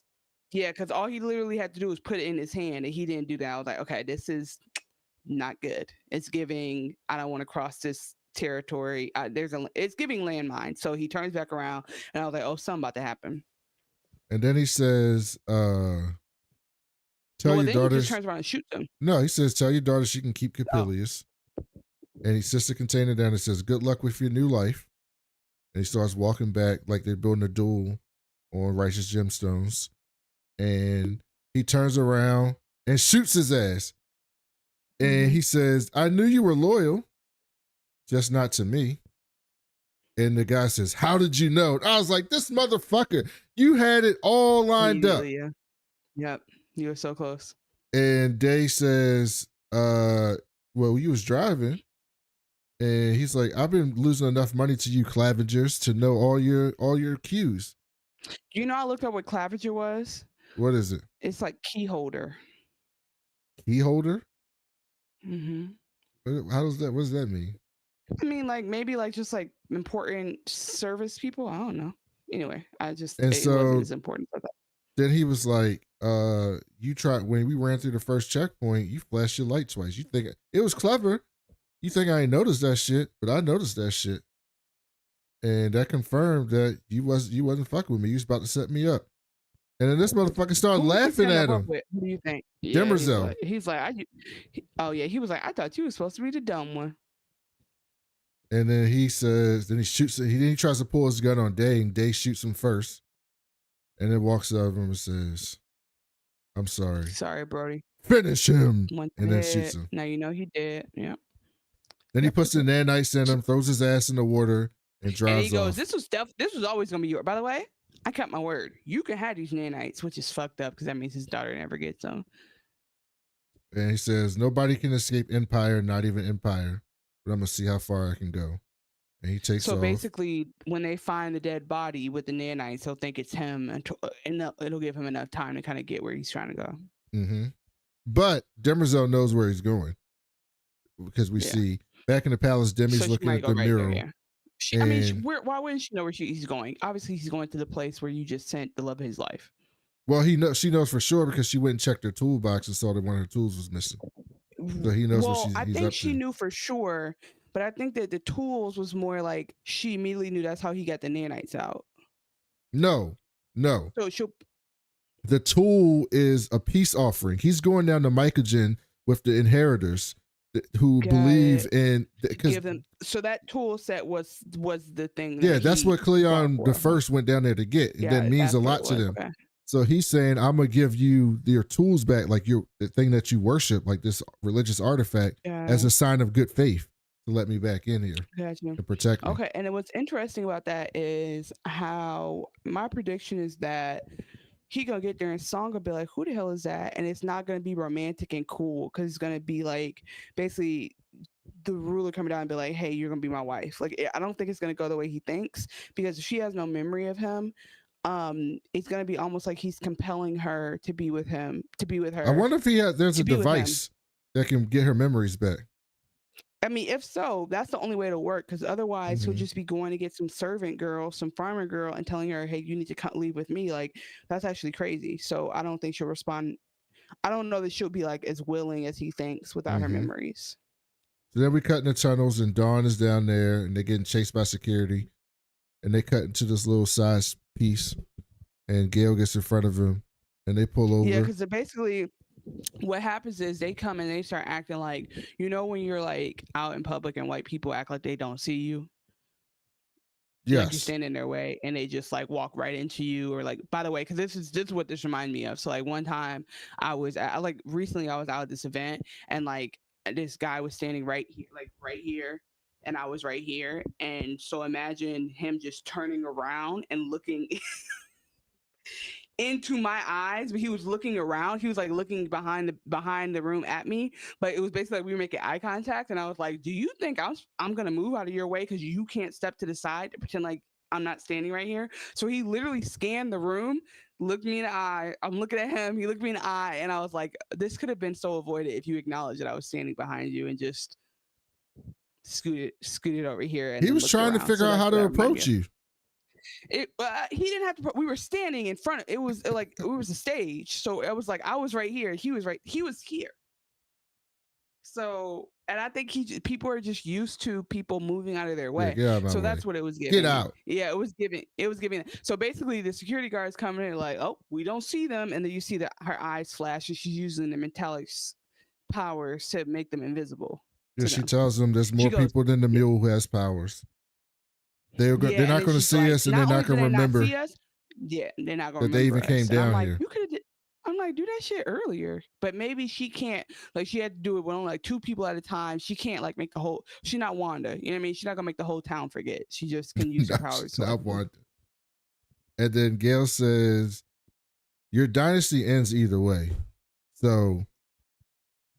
Yeah, because all he literally had to do was put it in his hand, and he didn't do that. I was like, okay, this is not good. It's giving, I don't want to cross this territory. It's giving landmine. So he turns back around, and I was like, oh, something about to happen. And then he says, tell your daughter. He just turns around and shoots him. No, he says, tell your daughter she can keep Capilius. Oh. And he sits the container down and says, good luck with your new life. And he starts walking back like they're building a duel on Righteous Gemstones. And he turns around and shoots his ass. And he says, I knew you were loyal, just not to me. And the guy says, how did you know? I was like, this motherfucker, you had it all lined up. Yeah. Yep. You were so close. And Day says, well, you was driving. And he's like, I've been losing enough money to you Clavigers to know all your cues. I looked up what Claviger was. What is it? It's like key holder. Key holder? Mm-hmm. How does that? What does that mean? I mean, like maybe like just like important service people. I don't know. Anyway, it wasn't as important as that. Then he was like, you tried when we ran through the first checkpoint, you flashed your light twice. You think it was clever. You think I ain't noticed that shit, but I noticed that shit. And that confirmed that you wasn't fucking with me. You was about to set me up. And then this motherfucker started laughing at him. What do you think? Demerzel. He's like, he was like, I thought you were supposed to be the dumb one. And then he says, then he shoots, he tries to pull his gun on Day, and Day shoots him first. And then walks up to him and says, I'm sorry. Sorry, Brody. Finish him. Went And then ahead. shoots him. Now you know he did. Yeah. Then he puts the nanites in him, throws his ass in the water, and drives And he goes, off. This was always gonna be yours. By the way, I kept my word. You can have these nanites, which is fucked up because that means his daughter never gets them. And he says, nobody can escape Empire, not even Empire. But I'm gonna see how far I can go. And he takes off. So basically, when they find the dead body with the nanites, they'll think it's him, and it'll give him enough time to kind of get where he's trying to go. Mm-hmm. But Demerzel knows where he's going because we see back in the palace, Demi's looking at the mural. Why wouldn't she know where he's going? Obviously, he's going to the place where you just sent the love of his life. Well, she knows for sure because she went and checked her toolbox and saw that one of her tools was missing. So he knows what he's up to. I think she knew for sure, but I think that the tools was more like she immediately knew that's how he got the nanites out. No. So the tool is a peace offering. He's going down to Mycogen with the inheritors who believe in give them. So that tool set was the thing. That's what Cleon the First went down there to get. And that means a lot to them. Okay. So he's saying, I'm gonna give you your tools back, like the thing that you worship, like this religious artifact, as a sign of good faith to let me back in here to protect me. Okay, and what's interesting about that is how my prediction is that he gonna get there and Song gonna be like, who the hell is that? And it's not gonna be romantic and cool because it's gonna be like basically the ruler coming down and be like, hey, you're gonna be my wife. Like, I don't think it's gonna go the way he thinks because if she has no memory of him, it's gonna be almost like he's compelling her to be with him, to be with her. I wonder if there's a device that can get her memories back. I mean, if so, that's the only way to work because otherwise he'll just be going to get some servant girl, some farmer girl, and telling her, hey, you need to leave with me. Like, that's actually crazy. So I don't think she'll respond. I don't know that she'll be like as willing as he thinks without her memories. So then we cut in the tunnels and Dawn is down there and they're getting chased by security. And they cut into this little side piece and Gaal gets in front of him and they pull over. Yeah, because basically what happens is they come and they start acting like, you know, when you're like out in public and white people act like they don't see you. Yes. Like you stand in their way and they just like walk right into you or like, by the way, because this is what this reminds me of. So like one time recently I was out at this event and like this guy was standing right here and I was right here. And so imagine him just turning around and looking into my eyes, but he was looking around. He was like looking behind the room at me, but it was basically like we were making eye contact. And I was like, do you think I'm going to move out of your way because you can't step to the side to pretend like I'm not standing right here? So he literally scanned the room, looked me in the eye. I'm looking at him. He looked me in the eye. And I was like, this could have been so avoided if you acknowledged that I was standing behind you and just scooted over here. And he was trying to figure out how to approach you. He didn't have to. We were standing in front of it. Was like it was a stage, so it was like I was right here. He was here. So, and I think people are just used to people moving out of their way. So that's what it was giving. Get out. Yeah, it was giving. So basically, the security guards coming in like, oh, we don't see them, and then you see that her eyes flash, and she's using the metallic powers to make them invisible. Yeah, she tells them there's more people than the mule who has powers. They're not going to see us, and they're not going to remember. Yeah, they're not going to remember that they even came down here. You could have. I'm like, do that shit earlier, but maybe she can't. Like, she had to do it with only like 2 people at a time. She can't like make the whole. She's not Wanda. You know what I mean? She's not gonna make the whole town forget. She just can use her powers. Not Wanda. And then Gaal says, "Your dynasty ends either way, so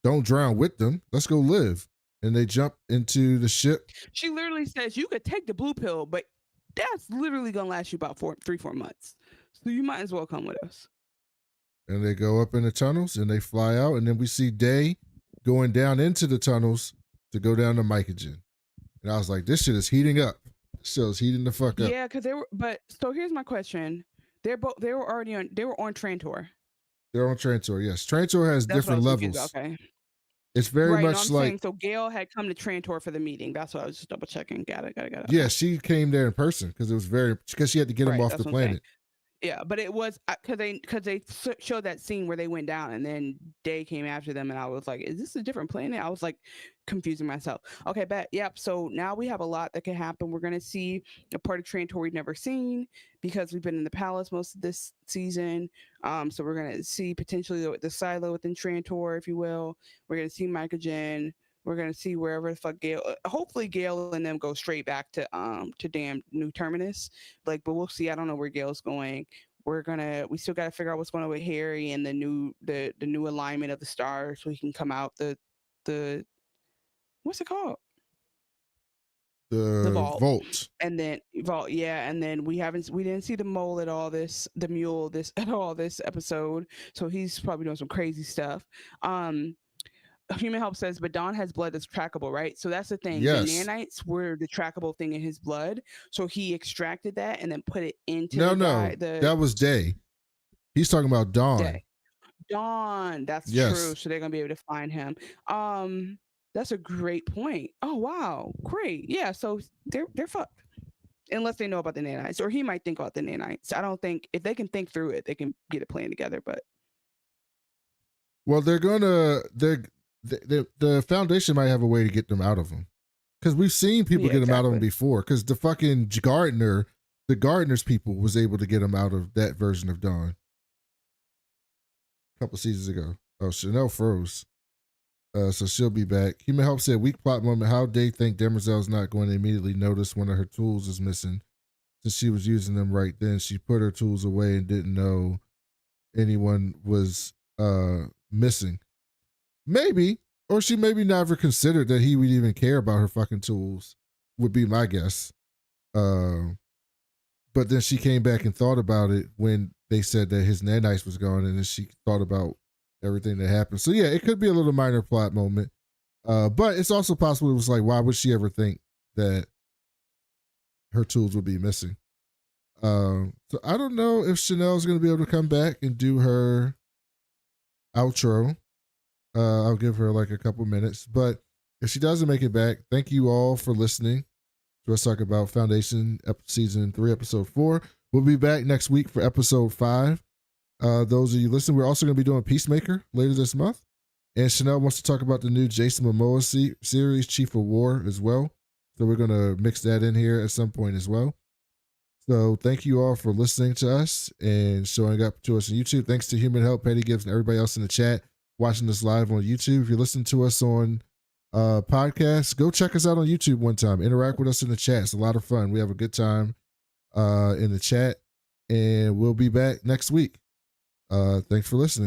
don't drown with them. Let's go live." And they jump into the ship. She literally says, you could take the blue pill, but that's literally going to last you about 3-4 months. So you might as well come with us. And they go up in the tunnels and they fly out. And then we see Day going down into the tunnels to go down to Mycogen. And I was like, this shit is heating up. This shit is heating the fuck up. Yeah, because so here's my question. They were on Trantor. They're on Trantor, yes. Trantor has different levels. Okay. It's very much like. So Gaal had come to Trantor for the meeting. That's what I was just double checking. Got it. Yeah, she came there in person because she had to get him off the planet. Yeah, but it was because they showed that scene where they went down, and then Day came after them, and I was like, "Is this a different planet?" I was like confusing myself. Okay, bet. Yep. So now we have a lot that can happen. We're gonna see a part of Trantor we've never seen because we've been in the palace most of this season. So we're gonna see potentially the silo within Trantor, if you will. We're gonna see Micah Jen. We're gonna see wherever the fuck Gaal. Hopefully, Gaal and them go straight back to damn New Terminus. Like, but we'll see. I don't know where Gale's going. We still got to figure out what's going on with Harry and the new alignment of the stars, so he can come out the what's it called? The vault. And then vault, yeah. And then we didn't see the mole at all the mule at all this episode, so he's probably doing some crazy stuff. Human Help says, but Dawn has blood that's trackable, right? So that's the thing. Yes. The nanites were the trackable thing in his blood, so he extracted that and then put it into that was Day. He's talking about Dawn. Day. Dawn, that's true. So they're gonna be able to find him. That's a great point. Oh wow, great. Yeah, so they're fucked. Unless they know about the nanites, or he might think about the nanites. I don't think if they can think through it, they can get a plan together. But well, the Foundation might have a way to get them out of them, because we've seen people get them out of them before. Because the fucking the Gardener's people was able to get them out of that version of Dawn a couple seasons ago. Oh, Chanel froze. So she'll be back. Human Help said, weak plot moment. How they think Demerzel's not going to immediately notice one of her tools is missing, since she was using them right then. She put her tools away and didn't know anyone was missing. Maybe, or she maybe never considered that he would even care about her fucking tools, would be my guess. But then she came back and thought about it when they said that his nanites was gone, and then she thought about everything that happened. So yeah, it could be a little minor plot moment. But it's also possible it was like, why would she ever think that her tools would be missing? So I don't know if Chanel's going to be able to come back and do her outro. I'll give her like a couple minutes, but if she doesn't make it back, thank you all for listening to us talk about Foundation season 3, episode 4. We'll be back next week for episode 5. Those of you listening, we're also going to be doing Peacemaker later this month, and Chanel wants to talk about the new Jason Momoa series, Chief of War, as well. So we're going to mix that in here at some point as well. So thank you all for listening to us and showing up to us on YouTube. Thanks to Human Help, Petty Gibbs, and everybody else in the chat watching us live on YouTube. If you're listening to us on podcasts, go check us out on YouTube one time. Interact with us in the chat. It's a lot of fun. We have a good time in the chat, and we'll be back next week. Thanks for listening.